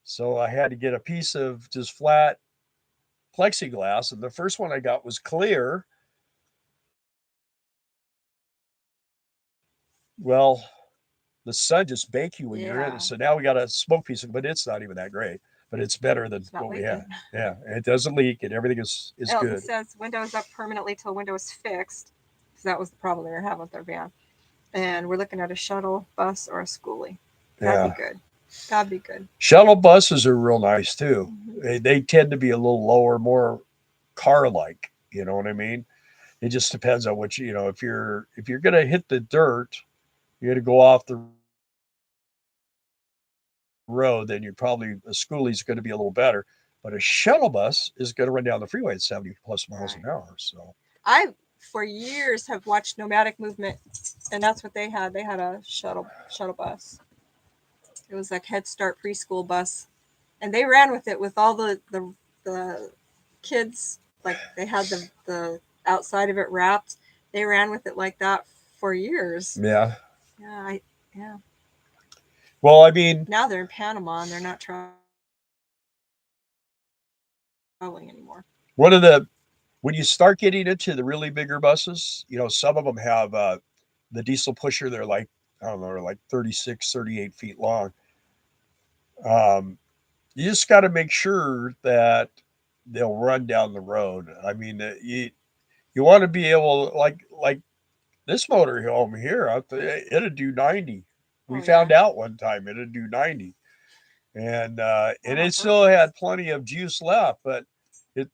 So I had to get a piece of just flat plexiglass. And the first one I got was clear. Well, the sun just bake you when you're in it. So now we got a smoke piece, but it's not even that great. But it's better than It's not what we leaking. had. Yeah, and it doesn't leak, and everything is Elton good. says windows up permanently till window is fixed. So that was the problem they were having with their van. And we're looking at a shuttle bus or a schoolie. That'd Yeah, be good. That'd be good. shuttle buses are real nice too. Mm-hmm. They tend to be a little lower, more car like. You know what I mean? It just depends on what if you're gonna hit the dirt, you're gonna go off the road, then you're probably a schoolie's going to be a little better. But a shuttle bus is going to run down the freeway at 70 plus miles Right. an hour. So I for years have watched Nomadic Movement, and that's what they had. They had a shuttle bus. It was like Head Start preschool bus, and they ran with it with all the kids. Like they had the outside of it wrapped. They ran with it like that for years. yeah. Yeah, yeah. Well, I mean, Now they're in Panama and they're not traveling anymore. one of the when you start getting into the really bigger buses, some of them have the diesel pusher. They're like I don't know, they're like 36, 38 feet long. Um, you just got to make sure that they'll run down the road. I mean, you want to be able like this motor home here, it'll do 90. We Oh yeah. found out one time it'll do 90. And Not on it still purpose. had plenty of juice left, but it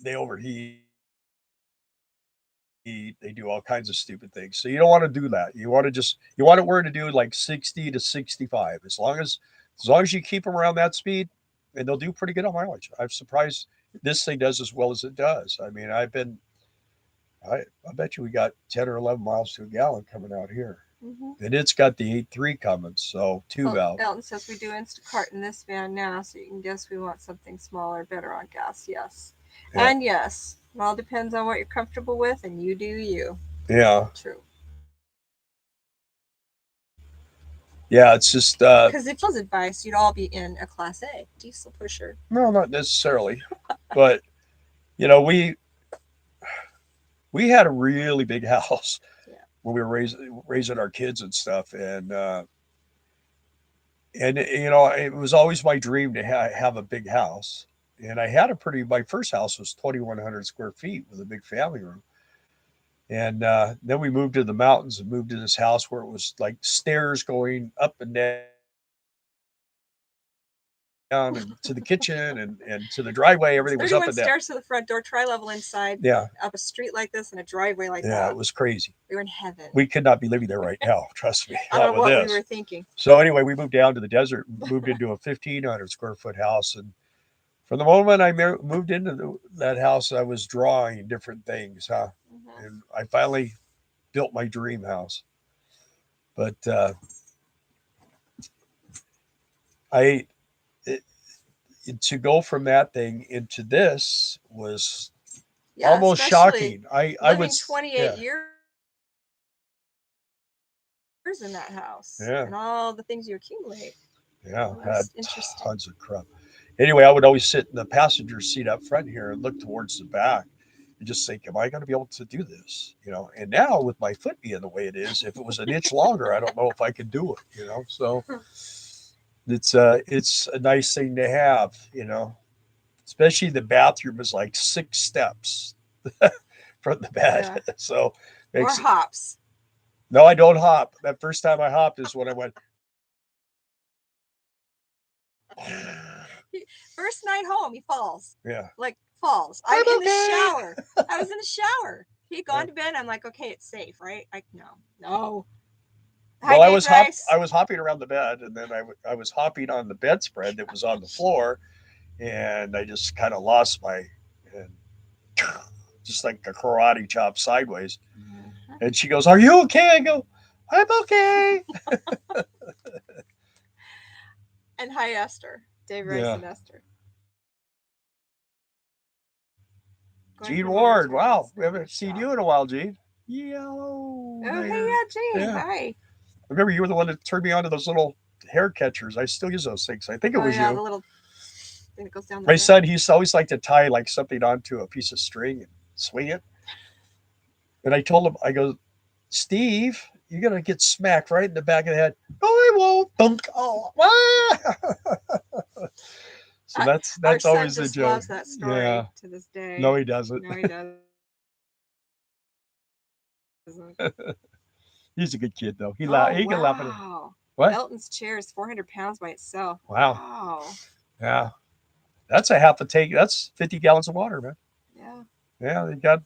they overheat, they do all kinds of stupid things. So you don't want to do that. You want it where to do like 60 to 65. As long as you keep them around that speed, and they'll do pretty good on mileage. I'm surprised this thing does as well as it does. I mean, I bet you we got 10 or 11 miles to a gallon coming out here. Mm-hmm. And it's got the 8.3 coming, so two Well, valve. Elton says we do Instacart in this van now, so you can guess we want something smaller, better on gas. Yes. Yeah. And yes, it all depends on what you're comfortable with, and you do you. Yeah. True. Yeah, it's just Because if y'all's advice, you'd all be in a Class A diesel pusher. no, not necessarily. But you know, we had a really big house Yeah. when we were raising our kids and stuff, and it was always my dream to have a big house. And I had my first house was 2,100 square feet with a big family room. And then we moved to the mountains and moved to this house where it was like stairs going up and down and to the kitchen and to the driveway. Everything was up and down. It's 31 stairs to the front door, tri level inside, Yeah. up a street like this, and a driveway like Yeah, that. it was crazy. We were in heaven. We could not be living there right now. Trust me. I Not don't know with what this. we were thinking. So anyway, we moved down to the desert, moved into a 1,500 square foot house, and From the moment I moved into that house, I was drawing different things, huh? And I finally built my dream house. But I it, to go from that thing into this was almost shocking. I living was 28 years in that house and all the things you accumulate. Yeah, That's had interesting. tons of crap. Anyway, I would always sit in the passenger seat up front here and look towards the back and just think, am I going to be able to do this? And now with my foot being the way it is, if it was an inch longer, I don't know if I could do it. So it's a nice thing to have. Especially the bathroom is like 6 steps from the bed. Yeah. So Or hops. No, I don't hop. That first time I hopped is when I went. First night home, he falls. Yeah. Like falls. I'm in the shower. I was in the shower. He'd gone to bed. I'm like, okay, it's safe, right? No. Well, I was hopping around the bed, and then I was hopping on the bedspread that was on the floor, and I just kind of lost and just like a karate chop sideways. And she goes, "Are you okay?" I go, "I'm okay." And hi, Esther. Dave Rice and Esther. Gene Ward. Wow, we haven't seen you in a while, Gene. Yellow. Oh, hey, yeah, Gene. Hi. I remember you were the one that turned me on to those little hair catchers. I still use those things. I think it was you. The little thing that goes down the My son, he used to always like to tie like something onto a piece of string and swing it. And I told him, I go, Steve, you're gonna get smacked right in the back of the head. No, I won't. Dunk. Oh, so that's always the joke. Loves that story to this day. No, he doesn't. No, he doesn't. He's a good kid though. He can laugh at it. What? Elton's chair is 400 pounds by itself. Wow. Yeah. That's a half a tank. That's 50 gallons of water, man. Yeah. Yeah, they got,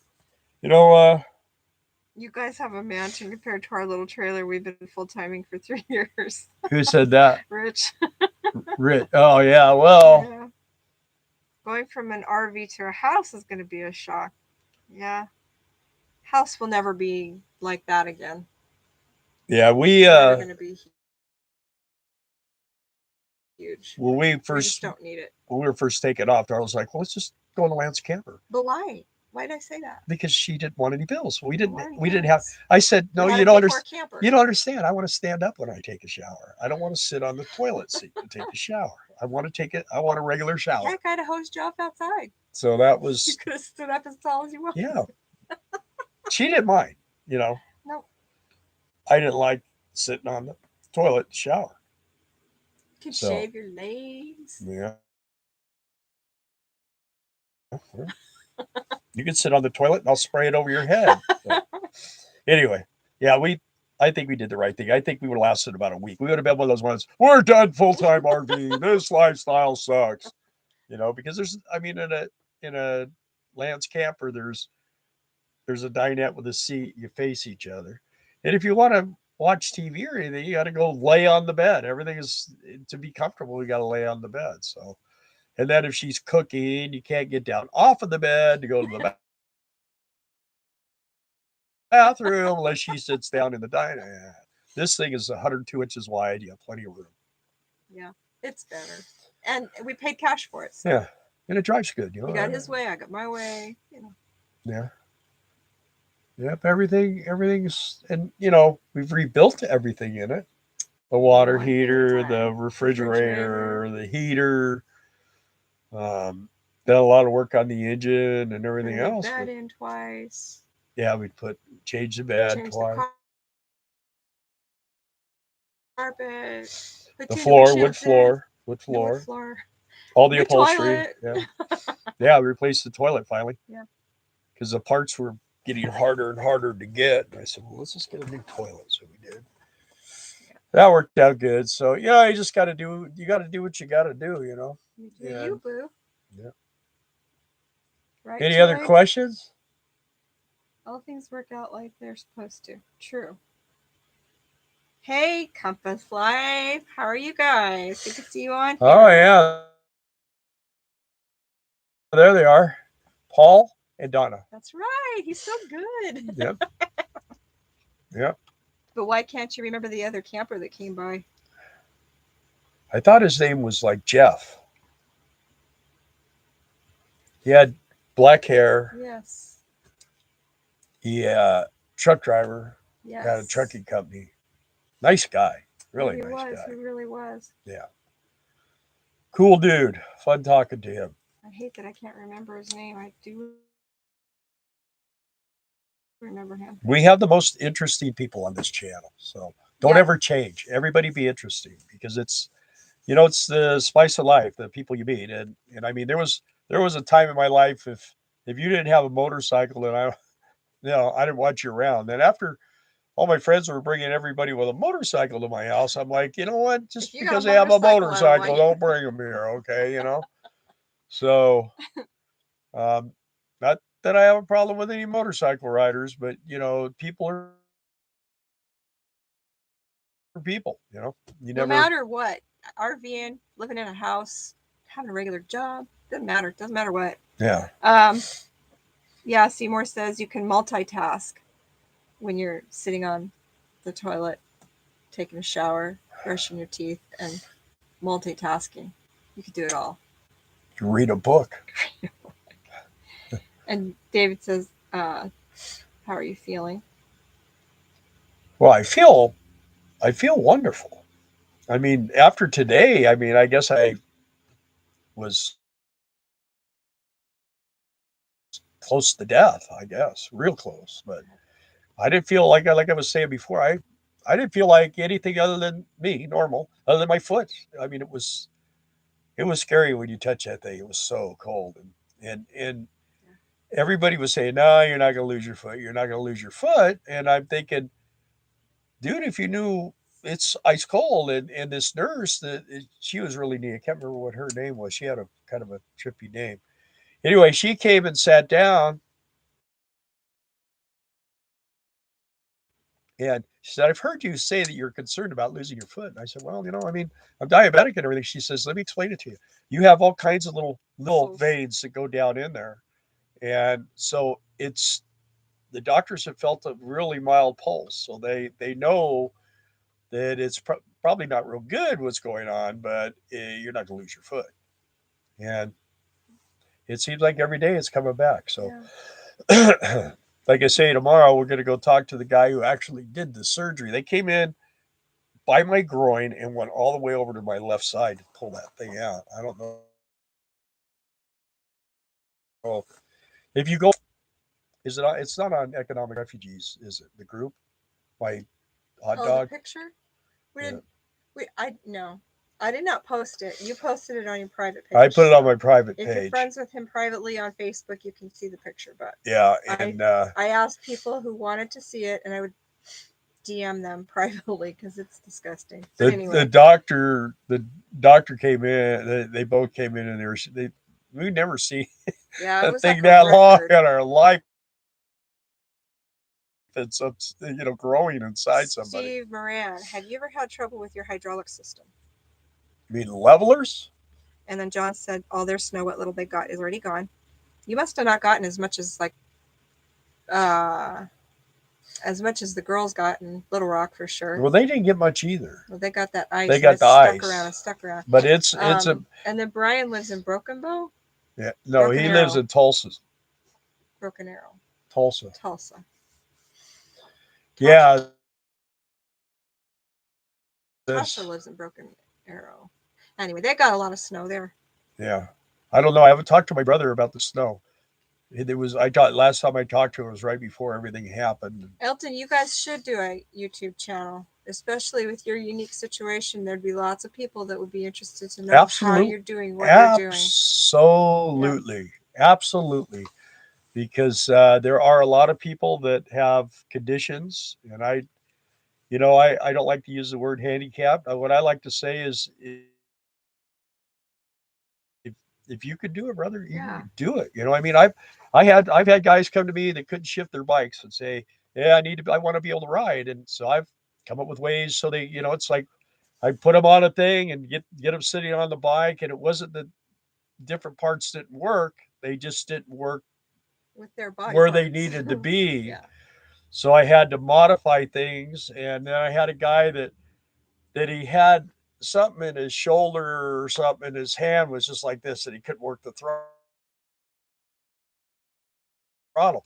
you guys have a mansion compared to our little trailer. We've been full timing for 3 years. Who said that? Rich. Rich. Oh yeah. Well. Yeah. Going from an RV to a house is going to be a shock. Yeah. House will never be like that again. Yeah, we are going to be huge. When we just don't need it. When we were first taking off, Darla was like, "Well, let's just go on the Lance camper." But why? Why did I say that? Because she didn't want any bills. We didn't have. I said, "No, you don't understand. You don't understand. I want to stand up when I take a shower. I don't want to sit on the toilet seat to take a shower. I want to take it. I want a regular shower." Yeah, I kind of hosed you off outside. So that was. You could have stood up as tall as you want. Yeah. She didn't mind. No. I didn't like sitting on the toilet to shower. You could shave your legs. Yeah. You can sit on the toilet and I'll spray it over your head. But anyway, yeah, I think we did the right thing. I think we would have lasted about a week. We would have been one of those ones, we're done full-time RV. This lifestyle sucks. Because in a Lance camper, there's a dinette with a seat, you face each other. And if you want to watch TV or anything, you got to go lay on the bed. Everything is, to be comfortable, you got to lay on the bed. So, and then if she's cooking, you can't get down off of the bed to go to the bathroom unless she sits down in the diner. This thing is 102 inches wide. You have plenty of room. Yeah, it's better. And we paid cash for it. So. Yeah, and it drives good. He got his way, I got my way. Yeah. Yep, everything's, and we've rebuilt everything in it. The water heater, the refrigerator, the heater. Done a lot of work on the engine and everything else. Bed in twice. Yeah, we changed the bed twice. Carpet. The floor, wood floor. All the upholstery. Toilet. Yeah, we replaced the toilet finally. Yeah. Because the parts were getting harder and harder to get. And I said, well, let's just get a new toilet. So we did. Yeah. That worked out good. So you just got to do what you got to do. You do you, boo. Yeah. Right. Any other questions? All things work out like they're supposed to. True. Hey, Compass Life. How are you guys? Good to see you on here. Oh, yeah. there they are, Paul and Donna. That's right. He's so good. Yep. Yep. But why can't you remember the other camper that came by? I thought his name was like Jeff. He had black hair. Yes. He truck driver. Yes. Had a trucking company. Nice guy. Really yeah, nice guy. He really was. Yeah. Cool dude. Fun talking to him. I hate that I can't remember his name. I do remember him. We have the most interesting people on this channel. So don't ever change. Everybody be interesting because it's it's the spice of life, the people you meet. And I mean there was a time in my life if you didn't have a motorcycle and I didn't want you around. Then after all my friends were bringing everybody with a motorcycle to my house, I'm like, you know what? Just because they have a motorcycle, don't bring them here, okay? So not that I have a problem with any motorcycle riders, but people are people. No matter what, RVing, living in a house, having a regular job, doesn't matter. Doesn't matter what. Yeah. Yeah. Seymour says you can multitask when you're sitting on the toilet, taking a shower, brushing your teeth, and multitasking. You could do it all. You read a book. And David says, "How are you feeling?" Well, I feel wonderful. I mean, after today, I guess I was close to death. I guess real close, but I didn't feel like I was saying before. I didn't feel like anything other than me, normal, other than my foot. I mean, it was scary when you touch that thing. It was so cold, and everybody was saying, "No, you're not going to lose your foot. You're not going to lose your foot." And I'm thinking, dude, if you knew it's ice cold, and this nurse she was really neat. I can't remember what her name was. She had a kind of a trippy name. Anyway, she came and sat down. And she said, I've heard you say that you're concerned about losing your foot. And I said, well, I'm diabetic and everything. She says, let me explain it to you. You have all kinds of little veins that go down in there. And so the doctors have felt a really mild pulse. So they know that it's probably not real good what's going on, but you're not going to lose your foot. And it seems like every day it's coming back. So, yeah. Like I say, tomorrow we're going to go talk to the guy who actually did the surgery. They came in by my groin and went all the way over to my left side to pull that thing out. I don't know. If you go, it's not on Economic Refugees, is it? The group? My hot dog? The picture? No. I did not post it. You posted it on your private page. I put it on my private page. If you're friends with him privately on Facebook, you can see the picture. But yeah, and I asked people who wanted to see it, and I would DM them privately because it's disgusting. But anyway, the doctor came in. They both came in, and we never see a thing that long in our life. It's growing inside somebody. Steve Moran, have you ever had trouble with your hydraulic system? You mean levelers? And then John said, all their snow, what little they got is already gone. You must have not gotten as much as the girls got in Little Rock for sure. Well, they didn't get much either. Well, they got that ice. They got the ice. Stuck around. But it's and then Brian lives in Broken Bow. Yeah, no, Broken Arrow. Lives in Tulsa. Broken Arrow. Tulsa. Yeah. Tasha lives in Broken Arrow. Anyway, they got a lot of snow there. Yeah, I don't know. I haven't talked to my brother about the snow. Last time I talked to him was right before everything happened. Elton, you guys should do a YouTube channel, especially with your unique situation. There'd be lots of people that would be interested to know how you're doing what you're doing. Absolutely. Because there are a lot of people that have conditions, and I don't like to use the word handicapped. What I like to say is, if you could do it, brother, you do it. I've had guys come to me that couldn't shift their bikes and say, yeah, I want to be able to ride. And so I've come up with ways so they, it's like I put them on a thing and get them sitting on the bike. And it wasn't that different parts didn't work. They just didn't work with their body where they parts. needed to be. Yeah. So I had to modify things, and then I had a guy that he had something in his shoulder or something in his hand was just like this, and he couldn't work the throttle.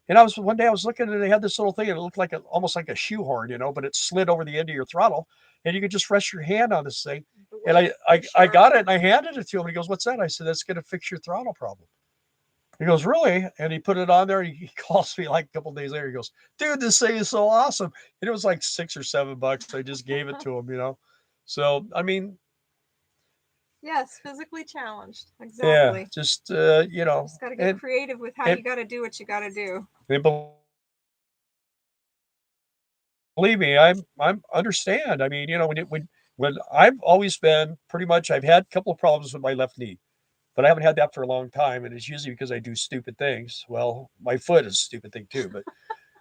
And one day I was looking and they had this little thing and it looked like almost like a shoehorn, but it slid over the end of your throttle and you could just rest your hand on this thing. And I got it and I handed it to him. And he goes, "What's that?" I said, "That's going to fix your throttle problem." He goes, "Really?" And he put it on there. He calls me like a couple of days later. He goes, "Dude, this thing is so awesome." And it was like $6 or $7. I just gave it to him. So, I mean, yes, physically challenged. yeah, Exactly. just, Just got to get creative with how you got to do what you got to do. And believe me, I'm understand. I mean, when I've always been pretty much, I've had a couple of problems with my left knee, but I haven't had that for a long time, and it's usually because I do stupid things. Well, my foot is a stupid thing too, but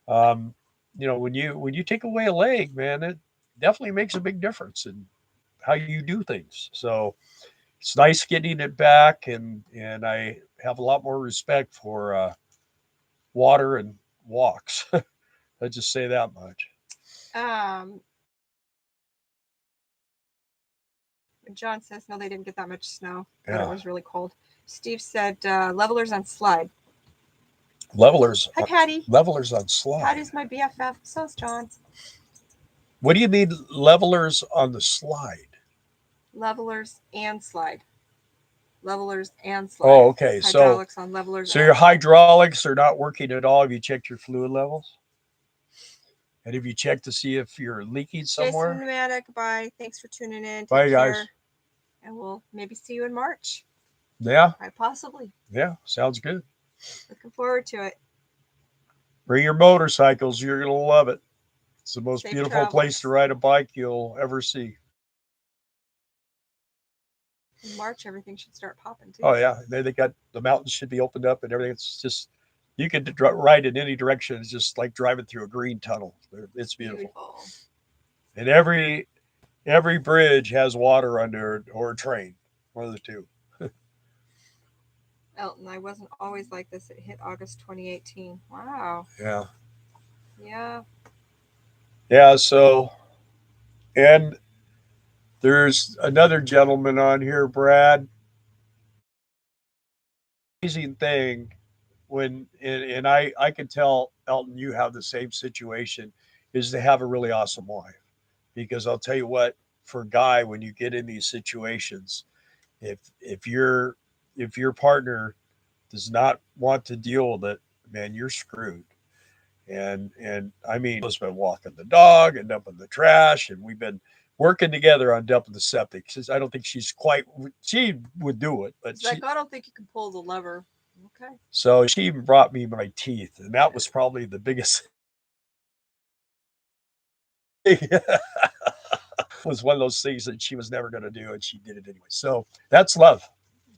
when you take away a leg, man, it definitely makes a big difference in how you do things. So it's nice getting it back, and I have a lot more respect for water and walks. Let's just say that much. Um, John says no, they didn't get that much snow, but it was really cold. Steve said levelers on slide. Levelers. Hi, Patty. Levelers on slide. Patty's my BFF. So's John. What do you mean levelers on the slide? Levelers and slide. Levelers and slide. Oh, okay. Hydraulics on levelers. So your hydraulics are not working at all. Have you checked your fluid levels? And have you checked to see if you're leaking somewhere? Jason Pneumatic, bye. Thanks for tuning in. Take Bye, guys. care. And we'll maybe see you in March. Yeah. Quite possibly. Yeah. Sounds good. Looking forward to it. Bring your motorcycles. You're going to love it. It's the most Safe beautiful travels. place to ride a bike you'll ever see. In March, everything should start popping too. Oh, yeah. They got the mountains should be opened up and everything. It's just, you can ride in any direction. It's just like driving through a green tunnel. It's beautiful. And every bridge has water under it or a train, one of the two. Elton, I wasn't always like this. It hit August 2018. Wow. Yeah. Yeah. Yeah. So, and there's another gentleman on here, Brad. Amazing thing and I can tell Elton, you have the same situation, is to have a really awesome wife. Because I'll tell you what, for a guy, when you get in these situations, if your partner does not want to deal with it, man, you're screwed. And I mean, has been walking the dog and dumping the trash, and we've been working together on dumping the septic. Says I don't think she would do it, but she's like, I don't think you can pull the lever. Okay. So she even brought me my teeth, and that was probably the biggest. Was one of those things that she was never going to do, and she did it anyway. So that's love.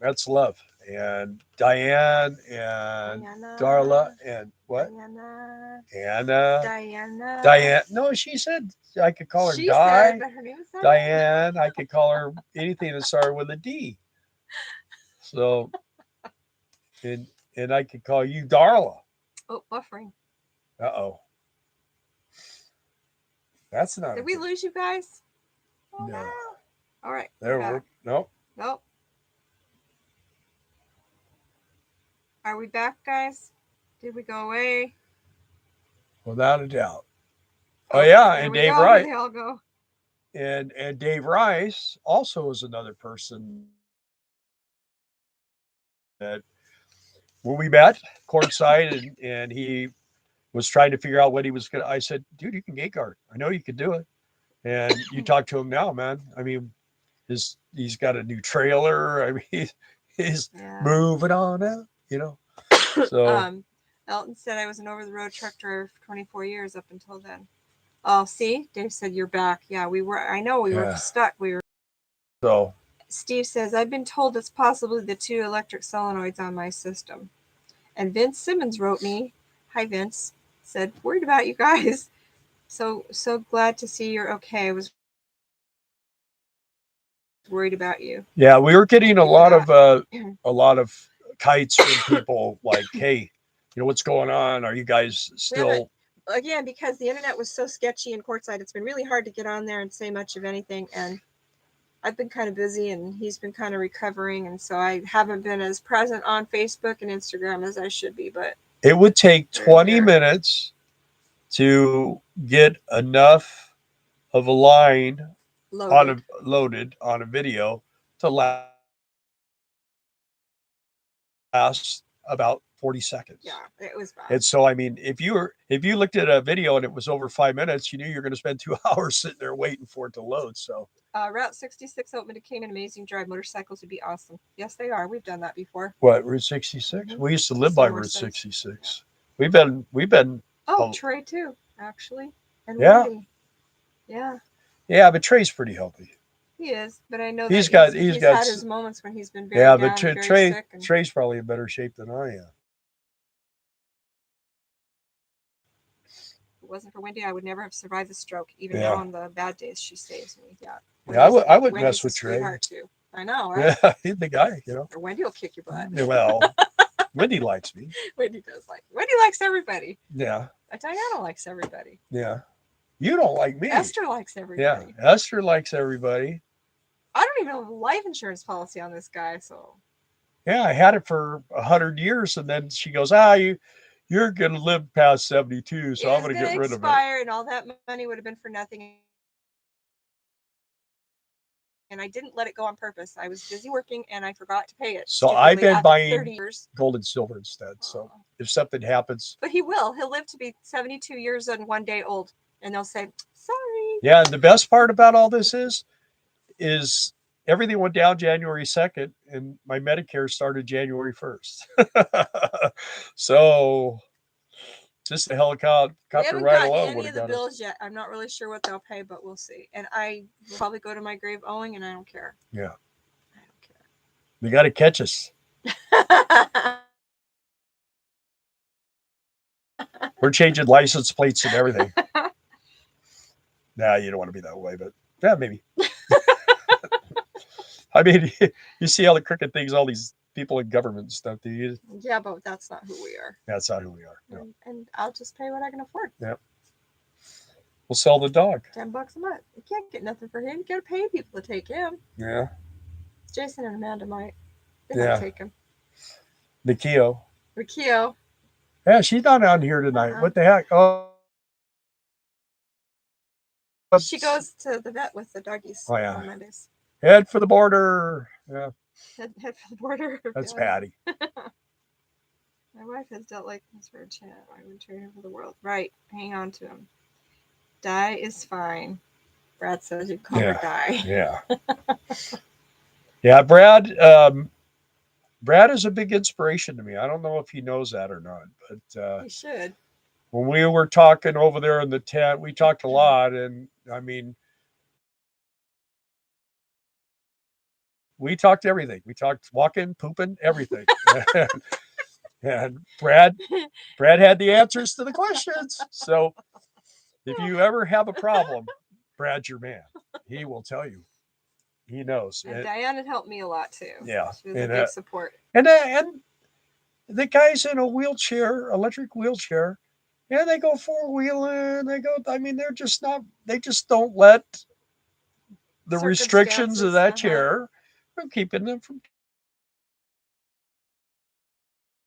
That's love. And Diane and Diana. Darla and what? Diana. Anna. Diana. Diane. No, she said I could call her Di. But her name is Diane. I could call her anything that started with a D. So, and I could call you Darla. Oh, buffering. Uh-oh. That's not. Did we lose you guys? Oh, no. All right. There we Nope. Nope. Are we back, guys? Did we go away? Without a doubt. Oh yeah, and Dave Rice. They all go. And Dave Rice also is another person that when we met Quartzsite and he was trying to figure out what he was gonna. I said, dude, you can gate guard. I know you can do it. And you talk to him now, man. I mean, he's got a new trailer. I mean, he's moving on out. So Elton said I was an over-the-road truck driver for 24 years up until then. Oh, see, Dave said you're back. Yeah, we were. I know we were stuck. We were. So Steve says I've been told it's possibly the 2 electric solenoids on my system. And Vince Simmons wrote me. Hi, Vince. Said worried about you guys. So glad to see you're okay. I was worried about you. Yeah, we were getting a lot of kites from people like, hey, what's going on? Are you guys still? Again, because the internet was so sketchy in Quartzsite, it's been really hard to get on there and say much of anything. And I've been kind of busy, and he's been kind of recovering, and so I haven't been as present on Facebook and Instagram as I should be. But it would take 20 minutes to get enough of a line loaded on a video to last about 40 seconds. Yeah, it was bad. And so, I mean, if you looked at a video and it was over 5 minutes, you knew you're going to spend 2 hours sitting there waiting for it to load. So Route 66 open to Cayman, amazing drive. Motorcycles would be awesome. Yes, they are. We've done that before. What, Route 66? Mm-hmm. We used to live by Route 66. Yeah. We've been. Oh, Trey too, actually. And yeah. Wendy. Yeah. Yeah, but Trey's pretty healthy. He is, but I know he's had got his moments when he's been very down, but very sick. Trey's probably in better shape than I am. If it wasn't for Wendy, I would never have survived the stroke. Even now on the bad days, she saves me. Yeah. I would mess with Trey. Too. I know, right? Yeah, he's the guy, Or Wendy will kick your butt. Well, Wendy likes me. Wendy does like me. Wendy likes everybody. Yeah. Diana likes everybody. Yeah. You don't like me. Esther likes everybody. Yeah, Esther likes everybody. I don't even have a life insurance policy on this guy, so. Yeah, I had it for 100 years, and then she goes, you're going to live past 72, so I'm going to get rid of it. And all that money would have been for nothing. And I didn't let it go on purpose. I was busy working, and I forgot to pay it. So I've been buying gold and silver instead. So if something happens. But he will. He'll live to be 72 years and 1 day old. And they'll say, sorry. Yeah, and the best part about all this is everything went down January 2nd, and my Medicare started January 1st. So just the helicopter ride alone would have got any of the bills yet. I'm not really sure what they'll pay, but we'll see. And I will probably go to my grave owing, and I don't care. Yeah. I don't care. They got to catch us. We're changing license plates and everything. Nah, you don't want to be that way, but yeah, maybe. I mean, you see all the crooked things, all these people in government and stuff, do you? Yeah, but that's not who we are. That's not who we are. No. And I'll just pay what I can afford. Yep. We'll sell the dog. $10 a month. You can't get nothing for him. You got to pay people to take him. Yeah. Jason and Amanda might. They might take him. Nikio. Yeah, she's not on here tonight. What the heck? Oh. She goes to the vet with the doggies on Mondays. Head for the border. Yeah. Head for the border. That's Patty. My wife has dealt like this for a chat. I would trade him for the world. Right. Hang on to him. Die is fine. Brad says you call her Die. Yeah. Yeah, Brad is a big inspiration to me. I don't know if he knows that or not, but he should. When we were talking over there in the tent, we talked a lot, and I mean, we talked everything. We talked walking, pooping, everything. And Brad had the answers to the questions. So if you ever have a problem, Brad's your man. He will tell you. He knows. And Diane had helped me a lot too. Yeah. She was a big support. And the guy's in a wheelchair, electric wheelchair. Yeah, they go four-wheeling. They just don't let the restrictions of that chair from keeping them from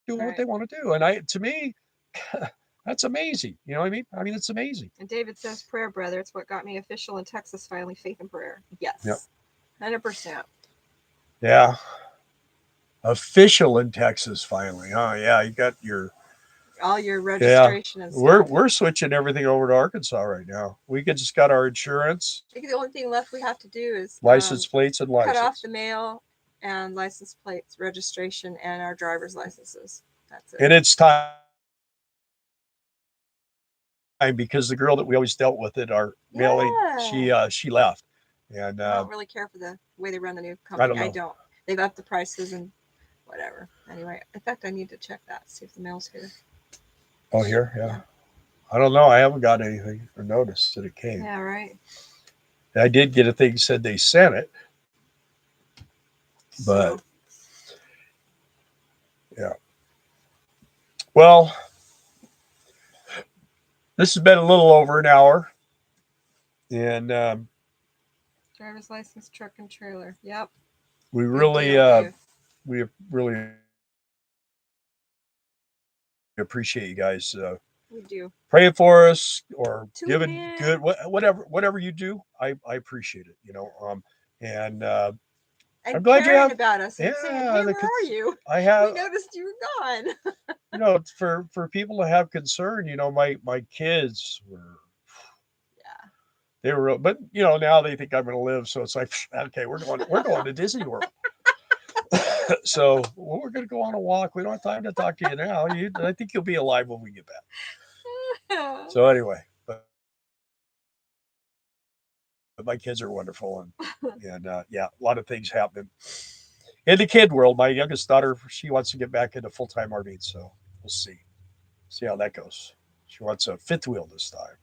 doing what they want to do. And to me, that's amazing. You know what I mean? I mean, it's amazing. And David says, prayer, brother. It's what got me official in Texas finally, faith and prayer. Yes. Yep. 100%. Yeah. Official in Texas finally. Oh, yeah. You got all your registration and stuff. We're switching everything over to Arkansas right now. We just got our insurance. I think the only thing left we have to do is license plates and license. Cut off the mail and license plates, registration, and our driver's licenses. That's it. And it's time because the girl that we always dealt with at our mailing, she left. And I don't really care for the way they run the new company. I don't. They've upped the prices and whatever. Anyway, in fact, I need to check that, see if the mail's here. Oh, here? Yeah. I don't know. I haven't got anything or noticed that it came. Yeah, right. I did get a thing that said they sent it. But Yeah. Well, this has been a little over an hour. And driver's license, truck, and trailer. Yep. we Good really, deal, we really appreciate you guys we do. praying for us or Tune giving in. good whatever you do. I appreciate it. You know, and I'm glad you have about us. And saying, hey, where are you? I have. We noticed you were gone. You know, for people to have concern. You know, my kids were. Yeah. They were, but you know, now they think I'm going to live. So it's like, okay, we're going to Disney World. So we're going to go on a walk. We don't have time to talk to you now. I think you'll be alive when we get back. So anyway, but my kids are wonderful, and yeah, a lot of things happening in the kid world. My youngest daughter, she wants to get back into full-time RVing, so we'll see how that goes. She wants a fifth wheel this time.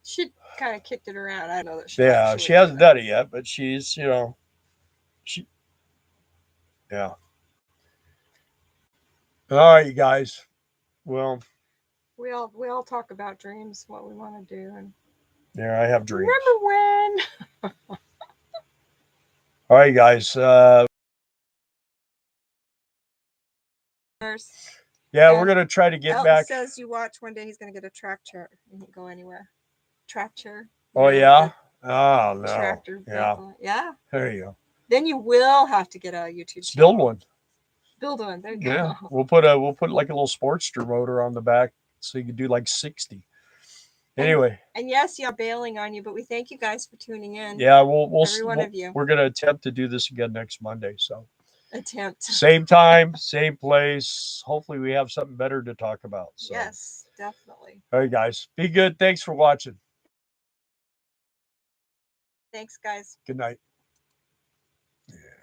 She kind of kicked it around. I know that she hasn't done it yet, but she's, you know, yeah. All right, you guys. Well, we all talk about dreams, what we want to do, and yeah, I have dreams. Remember when? All right, guys. Yeah, we're gonna try to get Elton back. Says you watch one day. He's gonna get a tractor. He can't go anywhere. Tractor. Oh yeah. Oh no. Tractor. Yeah. Yeah. There you go. Then you will have to get a YouTube channel. Build one. Build one. There you go. go. We'll put like a little Sportster motor on the back, so you can do like 60. Anyway. And yes, you're bailing on you, but we thank you guys for tuning in. Yeah, we'll every one of you. We're gonna attempt to do this again next Monday. So. Attempt. Same time, same place. Hopefully, we have something better to talk about. So. Yes, definitely. All right, guys. Be good. Thanks for watching. Thanks, guys. Good night.